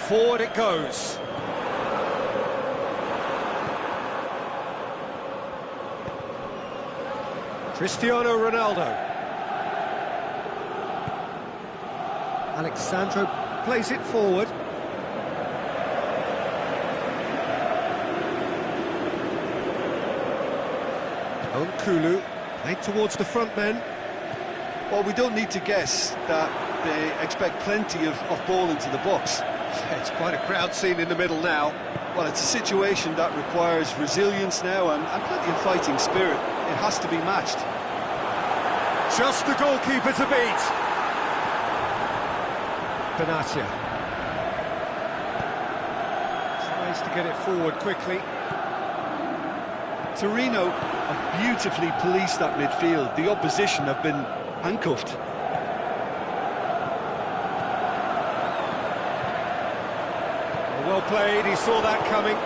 Forward it goes. Cristiano Ronaldo. Alexandro plays it forward. Nkulu played towards the front men. Well, we don't need to guess that they expect plenty of ball into the box. It's quite a crowd scene in the middle now. Well, it's a situation that requires resilience now and plenty of fighting spirit. It has to be matched. Just the goalkeeper to beat. Benatia tries to get it forward quickly. Torino have beautifully policed that midfield. The opposition have been handcuffed. Well played, he saw that coming.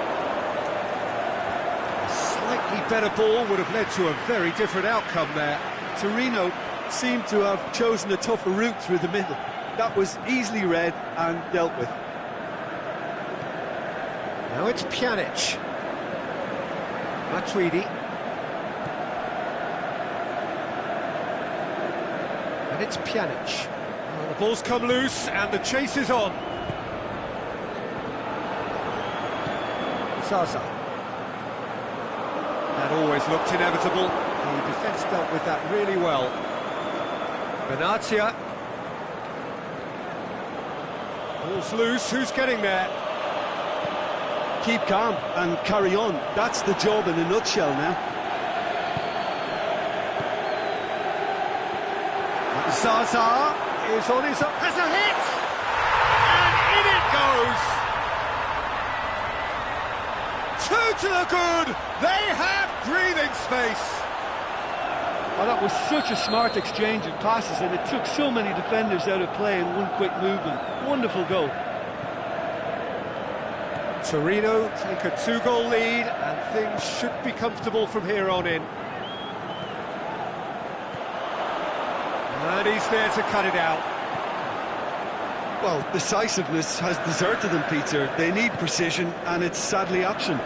A slightly better ball would have led to a very different outcome there. Torino seemed to have chosen a tougher route through the middle. That was easily read and dealt with. Now it's Pjanic. Matuidi. And it's Pjanic. Well, the ball's come loose and the chase is on. Zaza. That always looked inevitable. The defence dealt with that really well. Benatia. Ball's loose, who's getting there? Keep calm and carry on. That's the job in a nutshell now. Zaza is on his own. Has a hit! And in it goes! Two to the good! They have breathing space! Well, that was such a smart exchange of passes, and it took so many defenders out of play in one quick movement. Wonderful goal. Torino take a 2-goal lead, and things should be comfortable from here on in. And he's there to cut it out. Well, decisiveness has deserted them, Peter. They need precision, and it's sadly absent.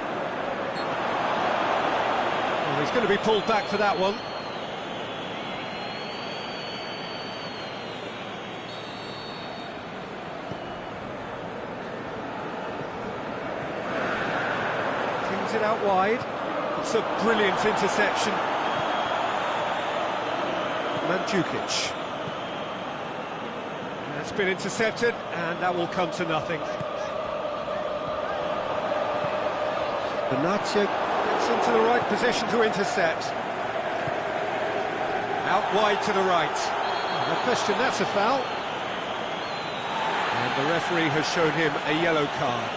Well, he's going to be pulled back for that one. Kings it out wide. It's a brilliant interception. Mandzukic. That's been intercepted, and that will come to nothing. Benatia gets into the right position to intercept. Out wide to the right. No question, that's a foul. And the referee has shown him a yellow card.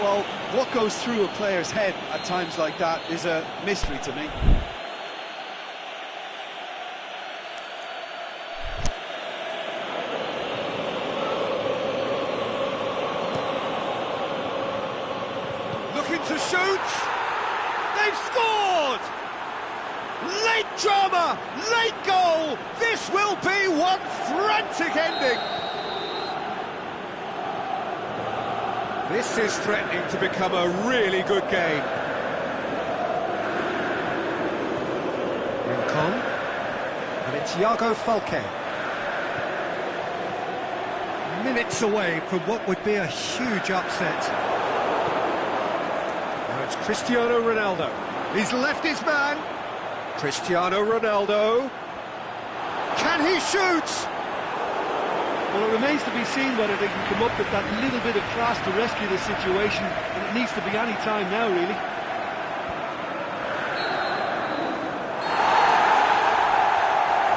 Well, what goes through a player's head at times like that is a mystery to me. Looking to shoot. They've scored! Late drama, late goal. This will be one frantic ending. This is threatening to become a really good game. Rincon. And it's Iago Falque. Minutes away from what would be a huge upset. Now it's Cristiano Ronaldo. He's left his man. Cristiano Ronaldo. Can he shoot? Well, it remains to be seen whether they can come up with that little bit of class to rescue the situation, and it needs to be any time now, really.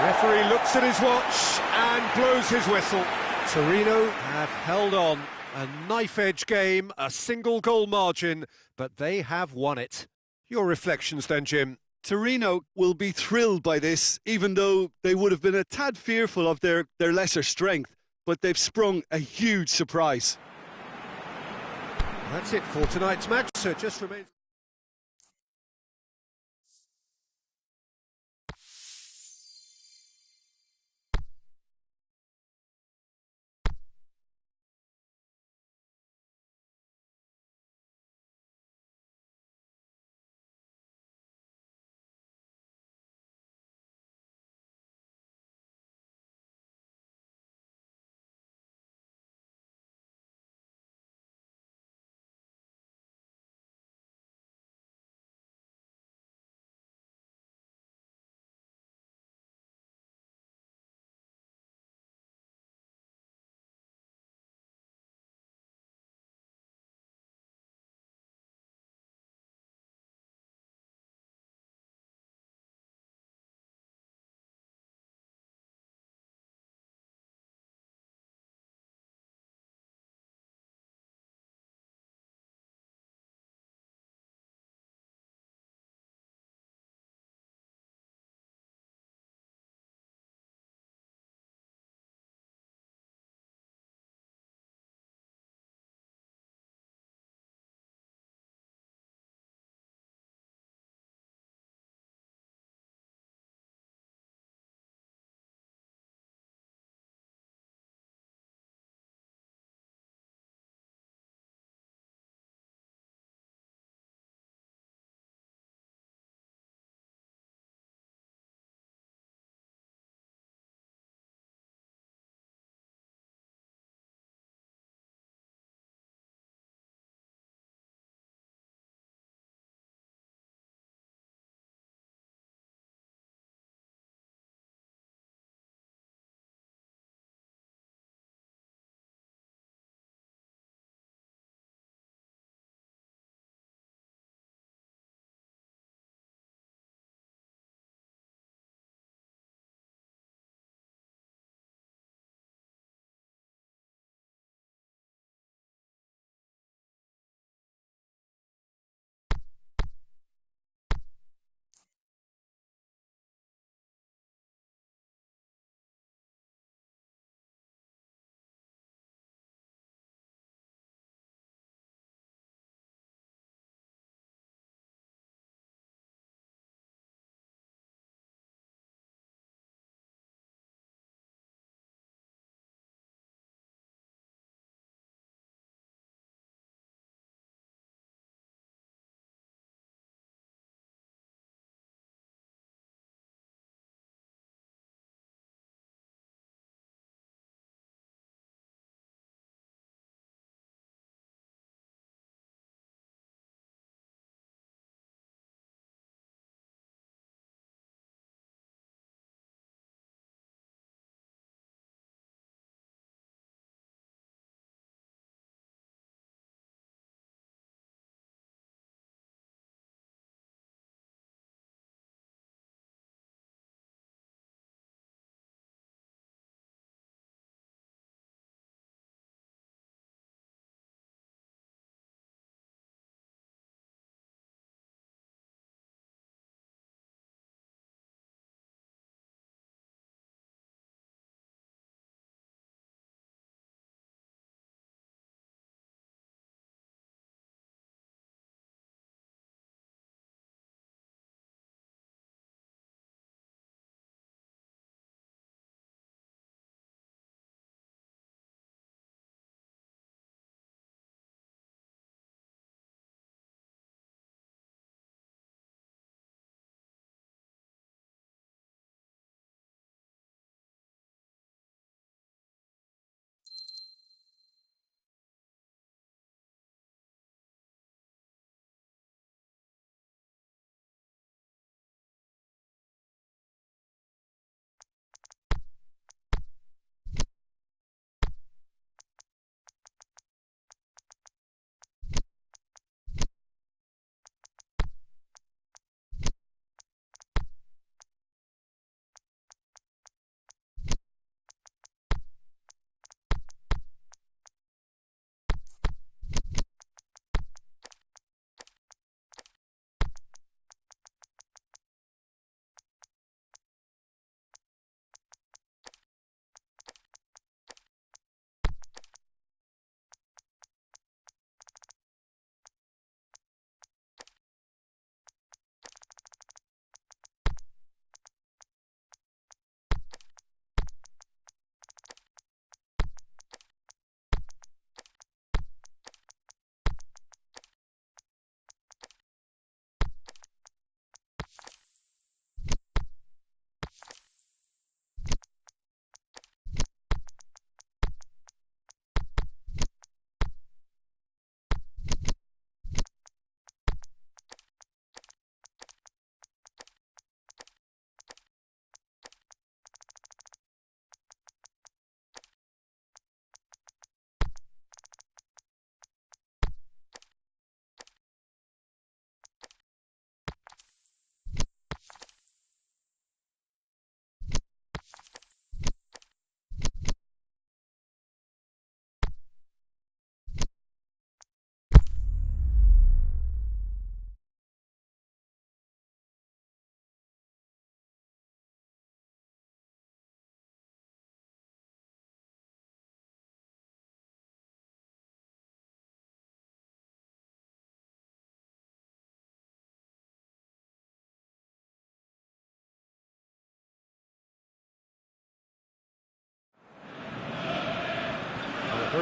Referee looks at his watch and blows his whistle. Torino have held on. A knife-edge game, a single-goal margin, but they have won it. Your reflections then, Jim? Torino will be thrilled by this, even though they would have been a tad fearful of their lesser strength, but they've sprung a huge surprise. That's it for tonight's match, so it just remains...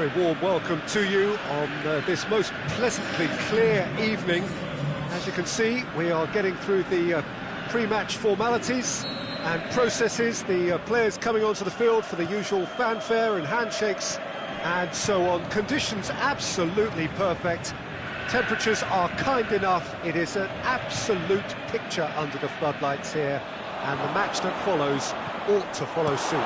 very warm welcome to you on this most pleasantly clear evening. As you can see, we are getting through the pre-match formalities and processes, the players coming onto the field for the usual fanfare and handshakes and so on. Conditions absolutely perfect. Temperatures are kind enough. It is an absolute picture under the floodlights here, and the match that follows ought to follow suit.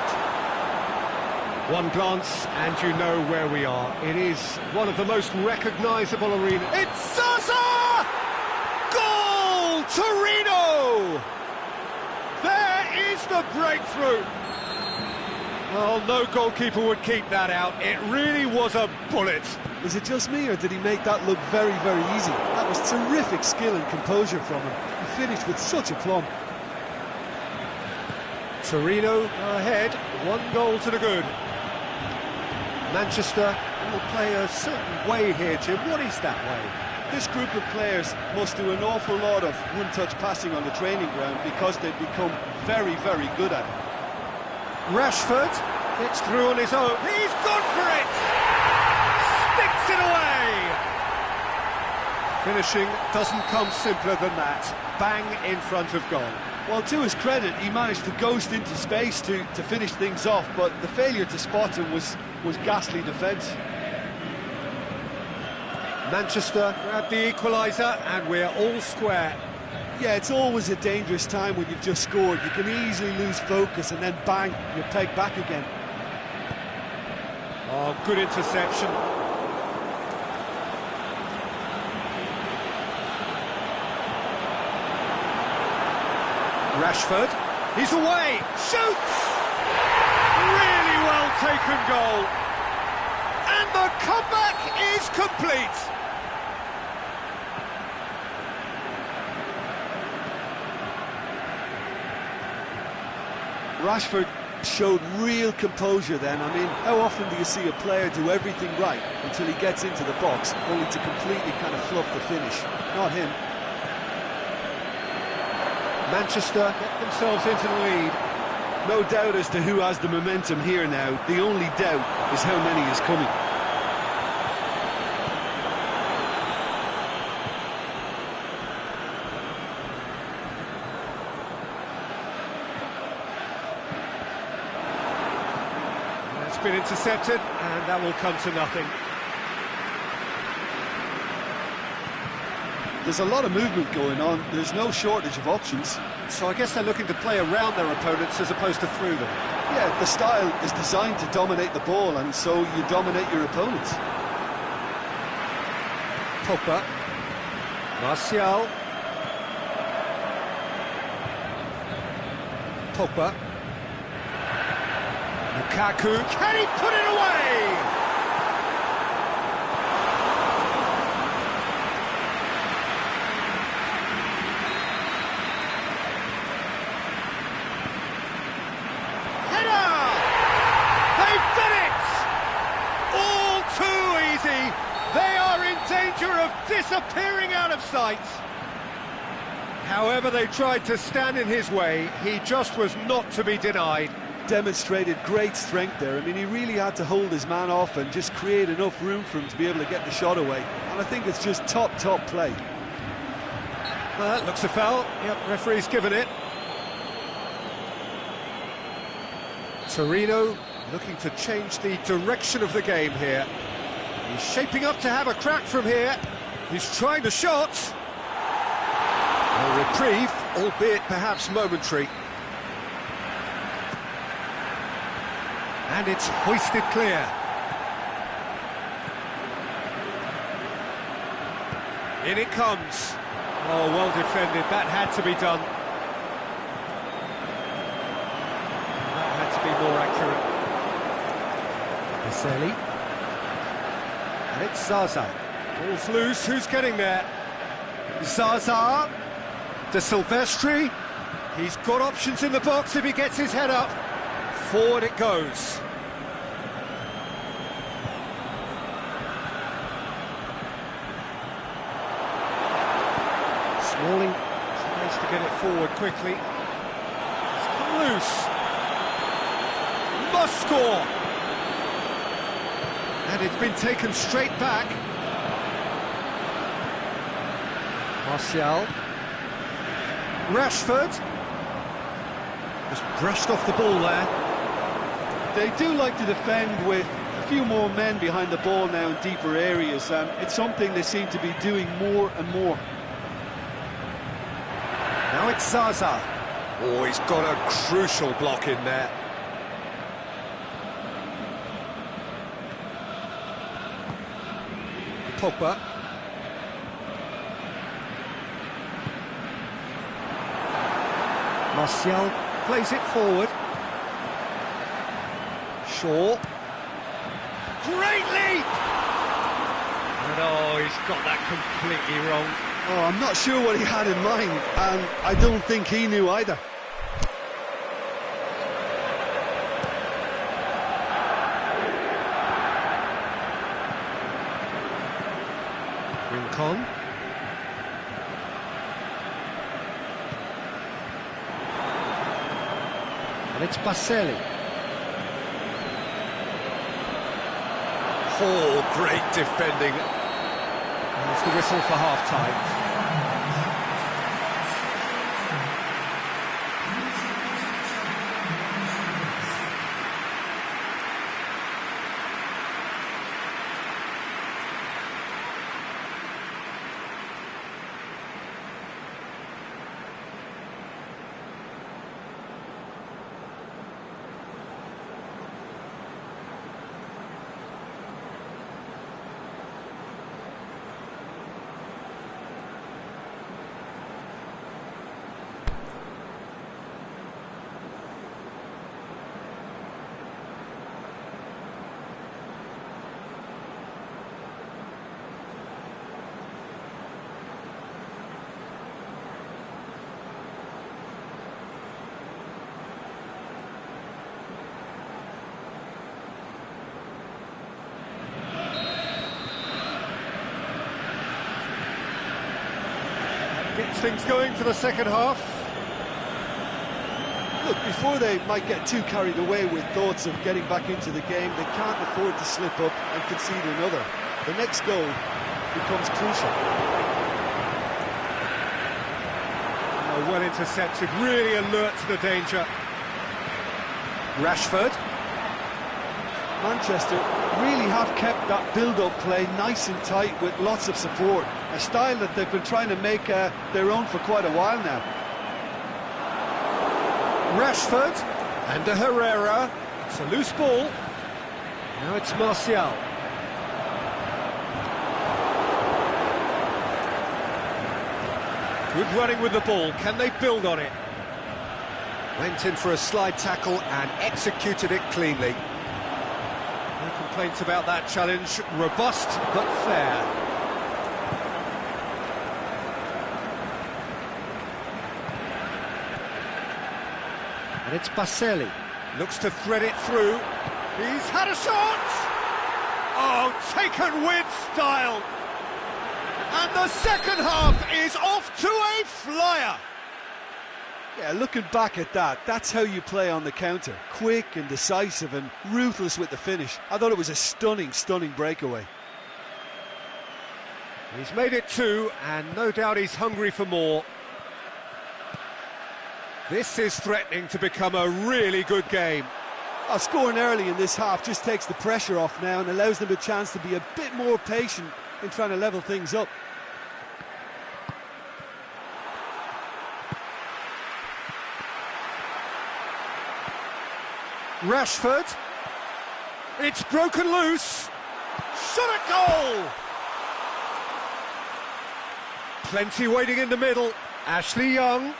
One glance and you know where we are. It is one of the most recognisable arenas. It's Zaza! Goal! Torino! There is the breakthrough. Well, no goalkeeper would keep that out. It really was a bullet. Is it just me, or did he make that look very, very easy? That was terrific skill and composure from him. He finished with such aplomb. Torino go ahead, 1 goal to the good. Manchester will play a certain way here, Jim. What is that way? This group of players must do an awful lot of one-touch passing on the training ground because they've become very, very good at it. Rashford gets through on his own. He's gone for it! Sticks it away! Finishing doesn't come simpler than that. Bang in front of goal. Well, to his credit, he managed to ghost into space to finish things off, but the failure to spot him was ghastly defence. Manchester grab the equaliser and we're all square. Yeah, it's always a dangerous time when you've just scored. You can easily lose focus and then bang, you're pegged back again. Oh, good interception. Rashford, he's away, Shoots! Really well taken goal. And the comeback is complete. Rashford showed real composure then. I mean, how often do you see a player do everything right until he gets into the box, only to completely kind of fluff the finish? Not him. Manchester get themselves into the lead. No doubt as to who has the momentum here now. The only doubt is how many is coming. It's been intercepted, and that will come to nothing. There's a lot of movement going on. There's no shortage of options. So I guess they're looking to play around their opponents as opposed to through them. Yeah, the style is designed to dominate the ball, and so you dominate your opponents. Pogba. Martial. Pogba. Lukaku. Can he put it away? They are in danger of disappearing out of sight. However they tried to stand in his way, he just was not to be denied. Demonstrated great strength there. I mean, he really had to hold his man off and just create enough room for him to be able to get the shot away. And I think it's just top play. That looks a foul. Yep, referee's given it. Torino looking to change the direction of the game here. He's shaping up to have a crack from here. He's trying the shot. A reprieve, albeit perhaps momentary. And it's hoisted clear. In it comes. Oh, well defended. That had to be done. That had to be more accurate. Baselli. And it's Zaza. Ball's loose. Who's getting there? Zaza. De Silvestri. He's got options in the box if he gets his head up. Forward it goes. Smalling tries to get it forward quickly. It's come loose. Must score. And it's been taken straight back. Martial. Rashford. Just brushed off the ball there. They do like to defend with a few more men behind the ball now in deeper areas. It's something they seem to be doing more and more. Now it's Zaza. Oh, he's got a crucial block in there. Pogba. Martial plays it forward. Shaw. Great leap! And oh, he's got that completely wrong. Oh, I'm not sure what he had in mind, and I don't think he knew either. Rincon. And it's Baselli. Oh, great defending. That's the whistle for half-time. Gets things going for the second half. Look, before they might get too carried away with thoughts of getting back into the game, they can't afford to slip up and concede another. The next goal becomes crucial. Oh, well intercepted, really alert to the danger. Rashford. Manchester really have kept that build-up play nice and tight with lots of support, a style that they've been trying to make their own for quite a while now. Rashford and a Herrera. It's a loose ball. Now it's Martial. Good running with the ball. Can they build on it? Went in for a slide tackle and executed it cleanly. No complaints about that challenge. Robust but fair. And it's Baselli. Looks to thread it through. He's had a shot! Oh, taken with style! And the second half is off to a flyer! Yeah, looking back at that, that's how you play on the counter. Quick and decisive and ruthless with the finish. I thought it was a stunning, stunning breakaway. He's made it two, and no doubt he's hungry for more. This is threatening to become a really good game. Scoring early in this half just takes the pressure off now and allows them a chance to be a bit more patient in trying to level things up. Rashford. It's broken loose. Shot at goal! Plenty waiting in the middle. Ashley Young.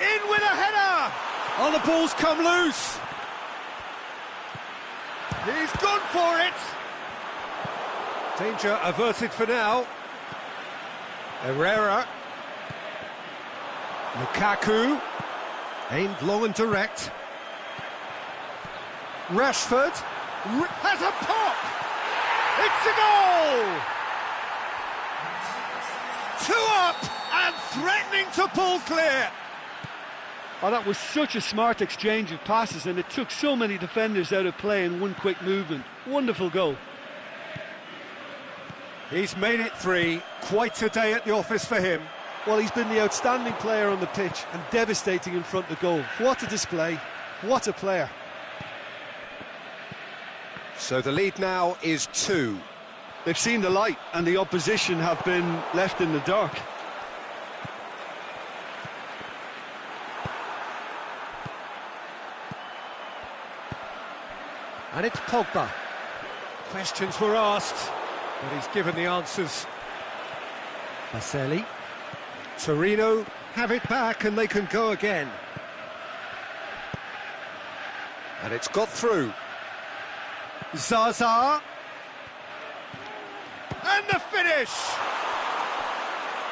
In with a header! Oh, the ball's come loose. He's gone for it! Danger averted for now. Herrera. Lukaku. Aimed long and direct. Rashford. Has a pop! It's a goal! 2 up and threatening to pull clear. Oh, that was such a smart exchange of passes, and it took so many defenders out of play in one quick movement. Wonderful goal. He's made it 3. Quite a day at the office for him. Well, he's been the outstanding player on the pitch and devastating in front of goal. What a display, what a player. So the lead now is 2. They've seen the light and the opposition have been left in the dark. And it's Pogba. Questions were asked, but he's given the answers. Baselli. Torino have it back and they can go again. And it's got through. Zaza. And the finish!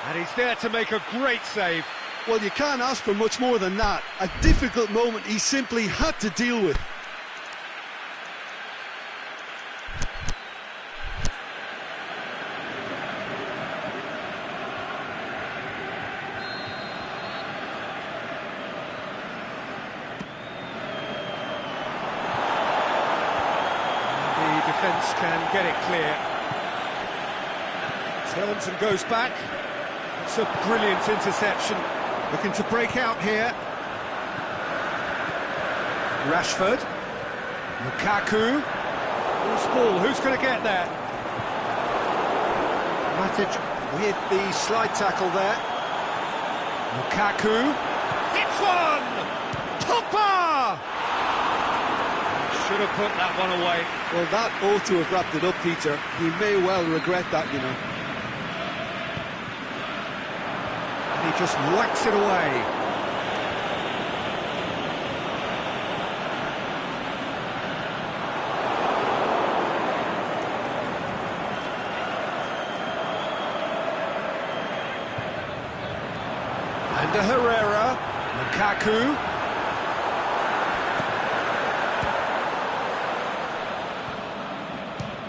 And he's there to make a great save. Well, you can't ask for much more than that. A difficult moment he simply had to deal with. The defence can get it clear. Turns and goes back. It's a brilliant interception. Looking to break out here. Rashford. Lukaku. Loose ball, who's going to get there? Matic with the slide tackle there. Lukaku. Hits one! Pogba! Should have put that one away. Well, that ought to have wrapped it up, Peter. He may well regret that, you know. And he just whacks it away. And to Herrera. Lukaku.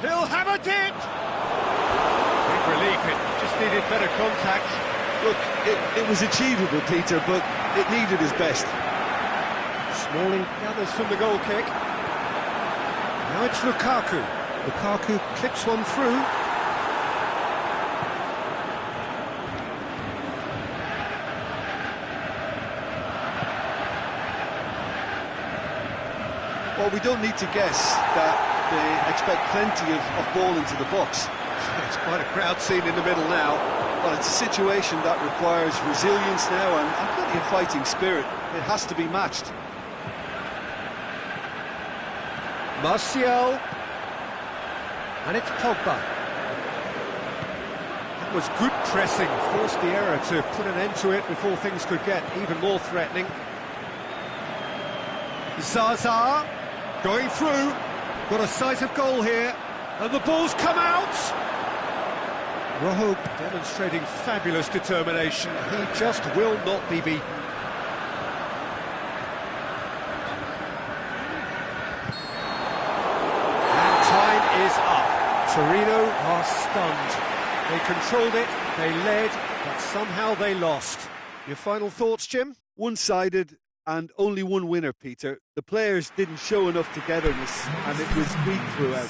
He'll have it in! Big relief, it just needed better contact. Look, it was achievable, Peter, but it needed his best. Smalling gathers from the goal kick. Now it's Lukaku. Lukaku clips one through. Well, we don't need to guess that they expect plenty of ball into the box. It's quite a crowd scene in the middle now. Well, it's a situation that requires resilience now and plenty of fighting spirit. It has to be matched. Martial. And it's Pogba. That was good pressing, forced the error to put an end to it before things could get even more threatening. Zaza going through. Got a sight of goal here, and the ball's come out! Rojo demonstrating fabulous determination. He just will not be beaten. And time is up. Torino are stunned. They controlled it, they led, but somehow they lost. Your final thoughts, Jim? One-sided and only one winner, Peter. The players didn't show enough togetherness, and it was weak throughout.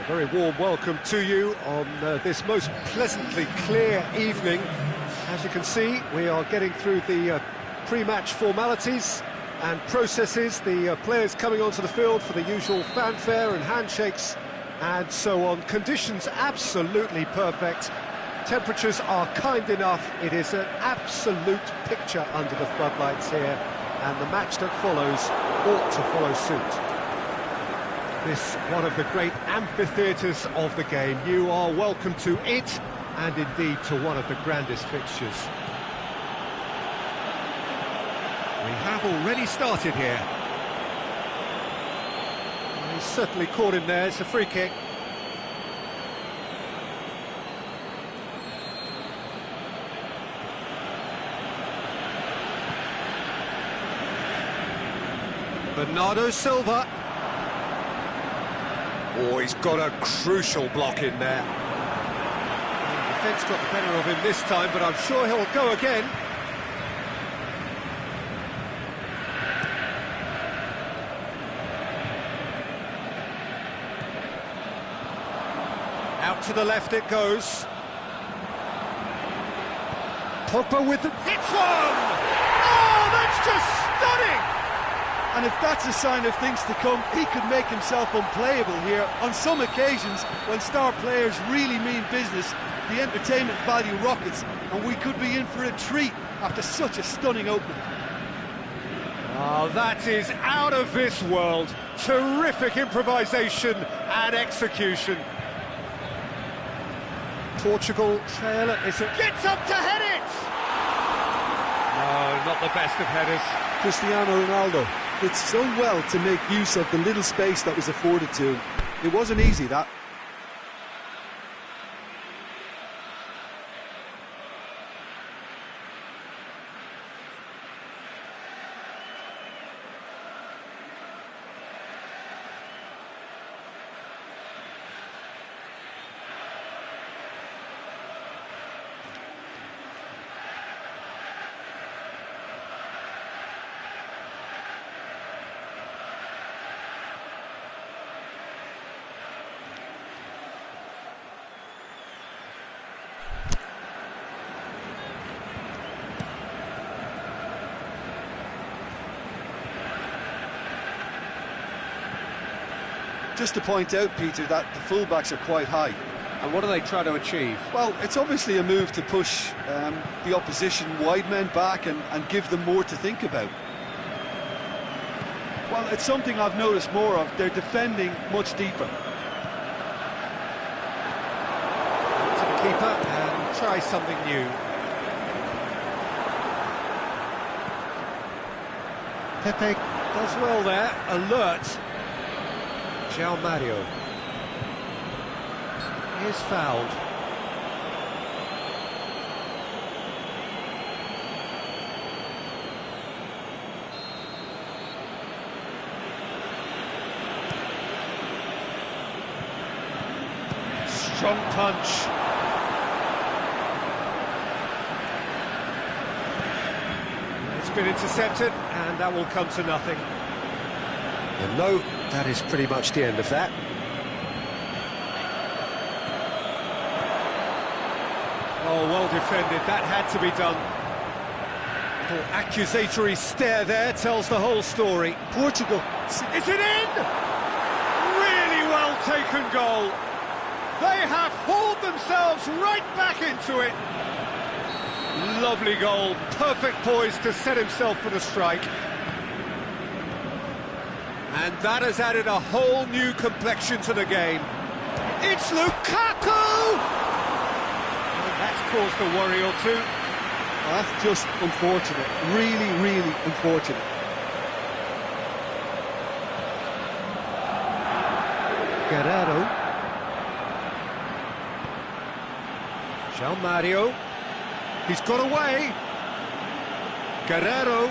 A very warm welcome to you on this most pleasantly clear evening. As you can see, we are getting through the pre-match formalities and processes, the players coming onto the field for the usual fanfare and handshakes and so on. Conditions absolutely perfect. Temperatures are kind enough. It is an absolute picture under the floodlights here, and the match that follows ought to follow suit. This one of the great amphitheatres of the game. You are welcome to it, and indeed to one of the grandest fixtures. We have already started here. He's certainly caught him there. It's a free kick. Bernardo Silva. Oh, he's got a crucial block in there. The defence got the better of him this time, but I'm sure he'll go again. Out to the left it goes. Pogba with the... Hits one! Oh, that's just stunning! And if that's a sign of things to come, he could make himself unplayable here. On some occasions, when star players really mean business, the entertainment value rockets, and we could be in for a treat after such a stunning opening. Oh, that is out of this world. Terrific improvisation and execution. Portugal trail at this... Gets up to head it! No, not the best of headers. Cristiano Ronaldo did so well to make use of the little space that was afforded to him. It wasn't easy, that. Just to point out, Peter, that the fullbacks are quite high. And what are they trying to achieve? Well, it's obviously a move to push the opposition wide men back and give them more to think about. Well, it's something I've noticed more of. They're defending much deeper. To the keeper and try something new. Pepe does well there, alert. João Mario is fouled. Strong punch. It's been intercepted, and that will come to nothing. And no, that is pretty much the end of that. Oh, well defended. That had to be done. The accusatory stare there tells the whole story. Portugal. Is it in? Really well taken goal. They have hauled themselves right back into it. Lovely goal. Perfect poise to set himself for the strike. And that has added a whole new complexion to the game. It's Lukaku! And that's caused a worry or two. Well, that's just unfortunate. Really, really unfortunate. Guerrero. João Mario. He's got away. Guerrero.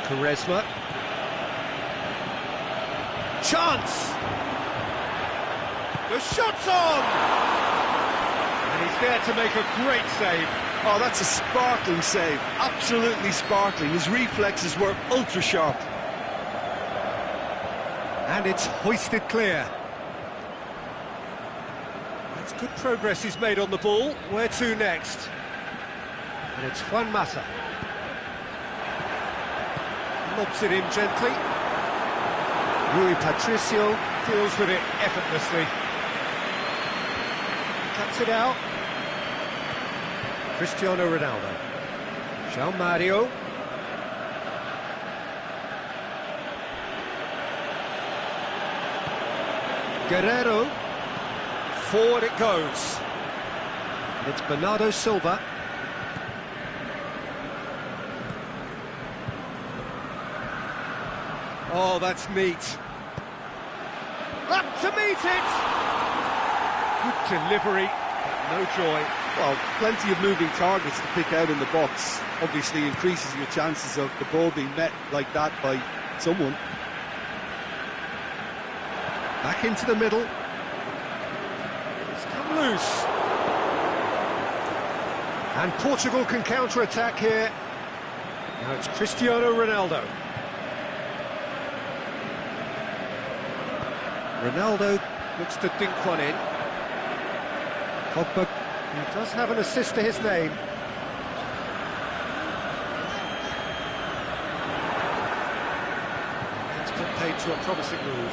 Quaresma. Chance! The shot's on! And he's there to make a great save. Oh, that's a sparkling save. Absolutely sparkling. His reflexes were ultra-sharp. And it's hoisted clear. That's good progress he's made on the ball. Where to next? And it's Juan Mata. Lobs it in gently. Rui Patricio deals with it effortlessly. Cuts it out. Cristiano Ronaldo. João Mario. Guerrero. Forward it goes. And it's Bernardo Silva. Oh, that's neat. Up to meet it! Good delivery, but no joy. Well, plenty of moving targets to pick out in the box. Obviously increases your chances of the ball being met like that by someone. Back into the middle. It's come loose. And Portugal can counter-attack here. Now it's Cristiano Ronaldo. Ronaldo looks to dink one in. Pogba, he does have an assist to his name. It's put paid to a promising move.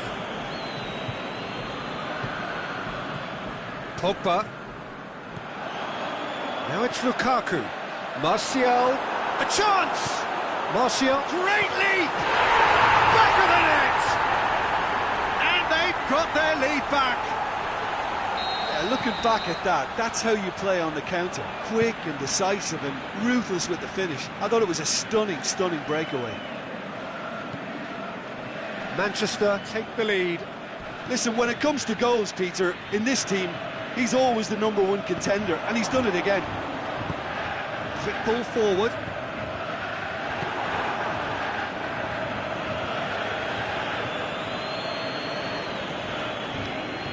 Pogba. Now it's Lukaku. Martial. A chance! Martial. Great leap! Back of the net! And they've got their lead back. Yeah, looking back at that, that's how you play on the counter. Quick and decisive and ruthless with the finish. I thought it was a stunning, stunning breakaway. Manchester take the lead. Listen, when it comes to goals, Peter, in this team, he's always the #1 contender, and he's done it again. Quick ball forward.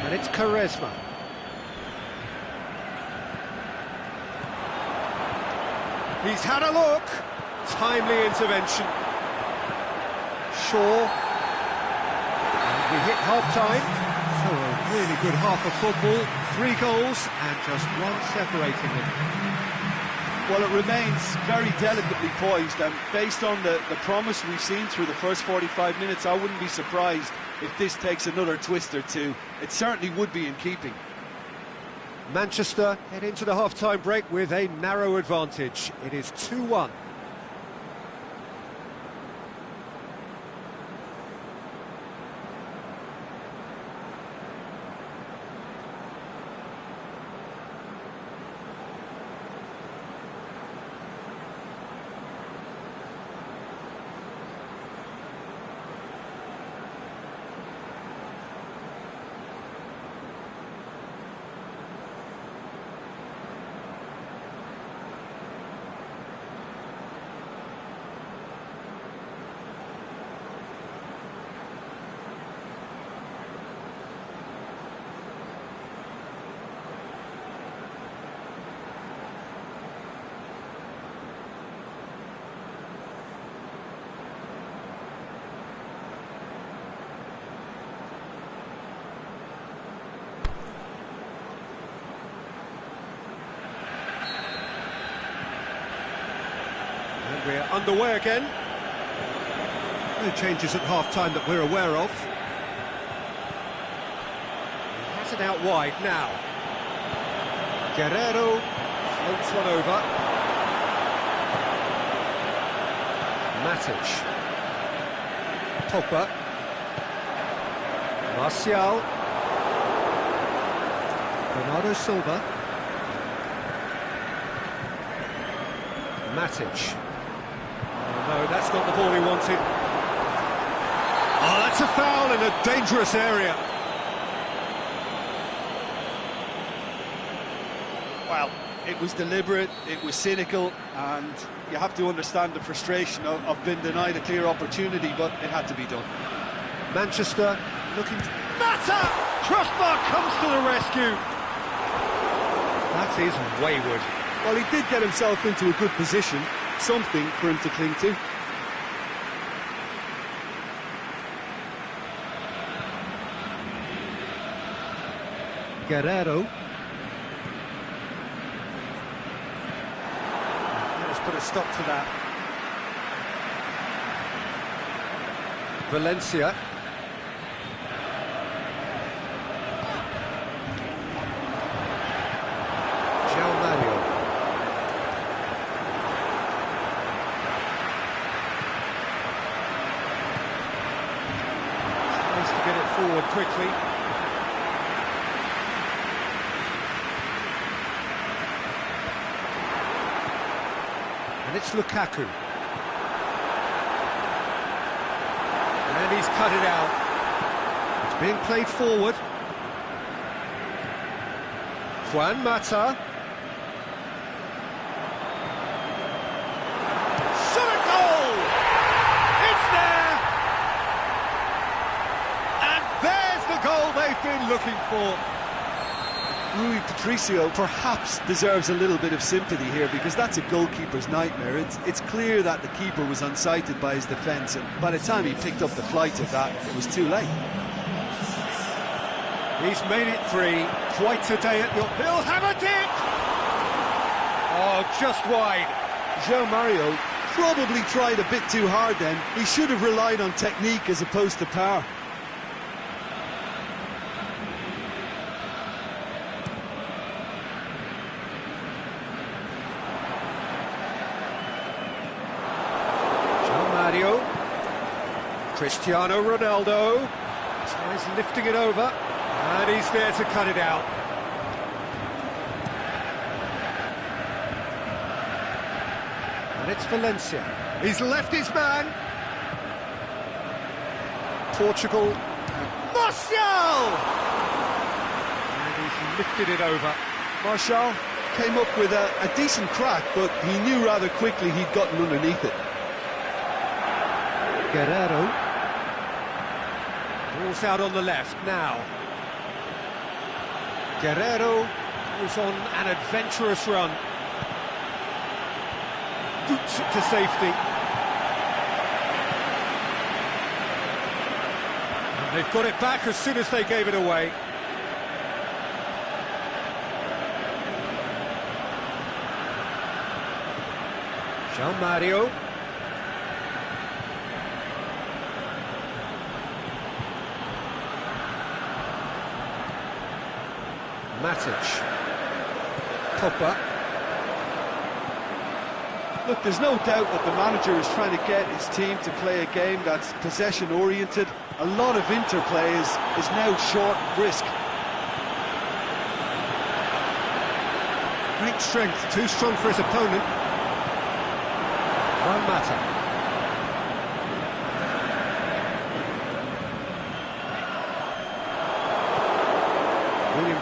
And it's Quaresma. He's had a look. Timely intervention. Shaw. And we hit half-time. So a really good half of football. 3 goals and just one separating them. Well, it remains very delicately poised, and based on the promise we've seen through the first 45 minutes, I wouldn't be surprised if this takes another twist or two. It certainly would be in keeping. Manchester head into the half-time break with a narrow advantage. It is 2-1. We're underway again. No changes at half-time that we're aware of. He has it out wide now. Guerrero floats one over. Matic. Pogba. Martial. Bernardo Silva. Matic. No, that's not the ball he wanted. Oh, that's a foul in a dangerous area. Well, it was deliberate, it was cynical, and you have to understand the frustration of being denied a clear opportunity, but it had to be done. Manchester looking to... Mata! Crossbar comes to the rescue. That is wayward. Well, he did get himself into a good position, something for him to cling to. Guerrero. Let's put a stop to that. Valencia. Mario. Tries to get it forward quickly. And it's Lukaku. And he's cut it out. It's being played forward. Juan Mata. They've been looking for. Rui Patricio perhaps deserves a little bit of sympathy here, because that's a goalkeeper's nightmare. It's clear that the keeper was unsighted by his defence, and by the time he picked up the flight of that, it was too late. He's made it 3. Quite a day at your... He'll have a dip! Oh, just wide. João Mario probably tried a bit too hard then. He should have relied on technique as opposed to power. Cristiano Ronaldo tries lifting it over, and he's there to cut it out. And it's Valencia. He's left his man. Portugal. Martial! And he's lifted it over. Martial came up with a decent crack, but he knew rather quickly he'd gotten underneath it. Guerrero. Ball's out on the left now. Guerrero goes on an adventurous run. Boots it to safety. And they've got it back as soon as they gave it away. João Mario. Matic. Pogba. Look, there's no doubt that the manager is trying to get his team to play a game that's possession-oriented. A lot of interplay is now short and brisk. Great strength, too strong for his opponent. Juan Mata.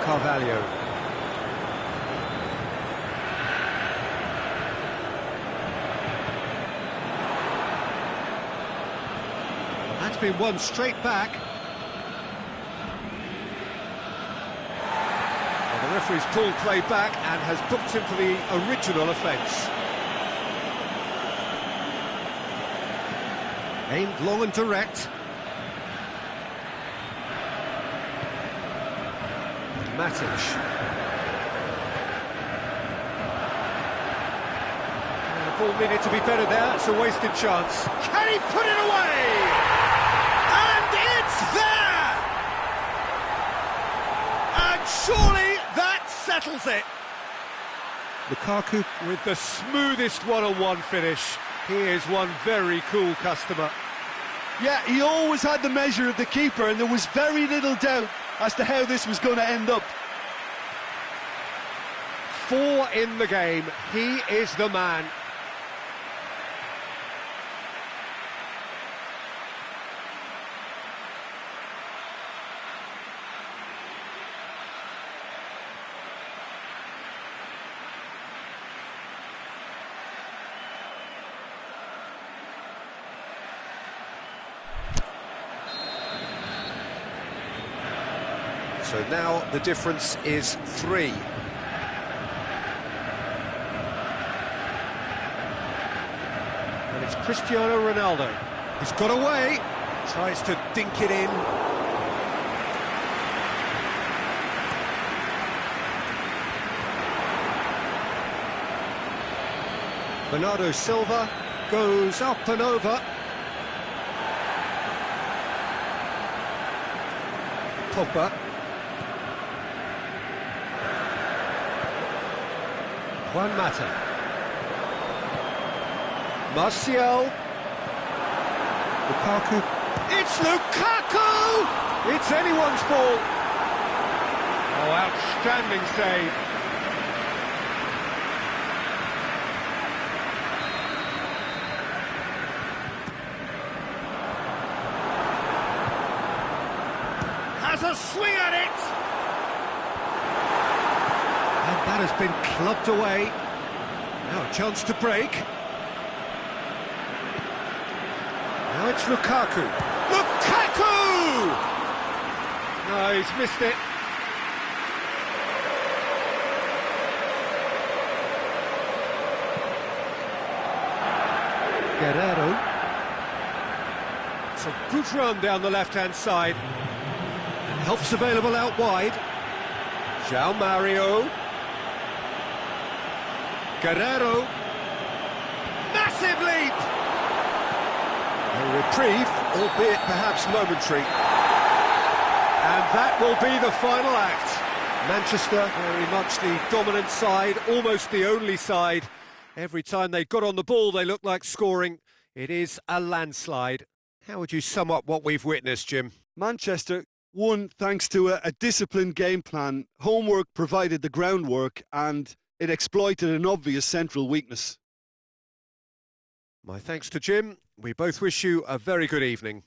Carvalho. That's been won straight back. Well, the referee's pulled play back and has booked him for the original offence. Aimed long and direct. Matic. The ball needed to be better there, it's a wasted chance. Can he put it away? And it's there! And surely that settles it. Lukaku with the smoothest one-on-one finish. He is one very cool customer. Yeah, he always had the measure of the keeper, and there was very little doubt as to how this was going to end up. 4 in the game. He is the man. So now the difference is 3. And it's Cristiano Ronaldo. He's got away, tries to dink it in. Bernardo Silva goes up and over. Pogba. Juan Mata. Martial. Lukaku. It's Lukaku! It's anyone's ball. Oh, outstanding save. Has a swing at it! And that has been clubbed away. Now a chance to break. Now it's Lukaku. Lukaku! No, he's missed it. Guerrero. It's a good run down the left-hand side. And help's available out wide. João Mario. Guerrero. Massive leap! A reprieve, albeit perhaps momentary. And that will be the final act. Manchester, very much the dominant side, almost the only side. Every time they got on the ball, they looked like scoring. It is a landslide. How would you sum up what we've witnessed, Jim? Manchester won thanks to a disciplined game plan. Homework provided the groundwork and it exploited an obvious central weakness. My thanks to Jim. We both wish you a very good evening.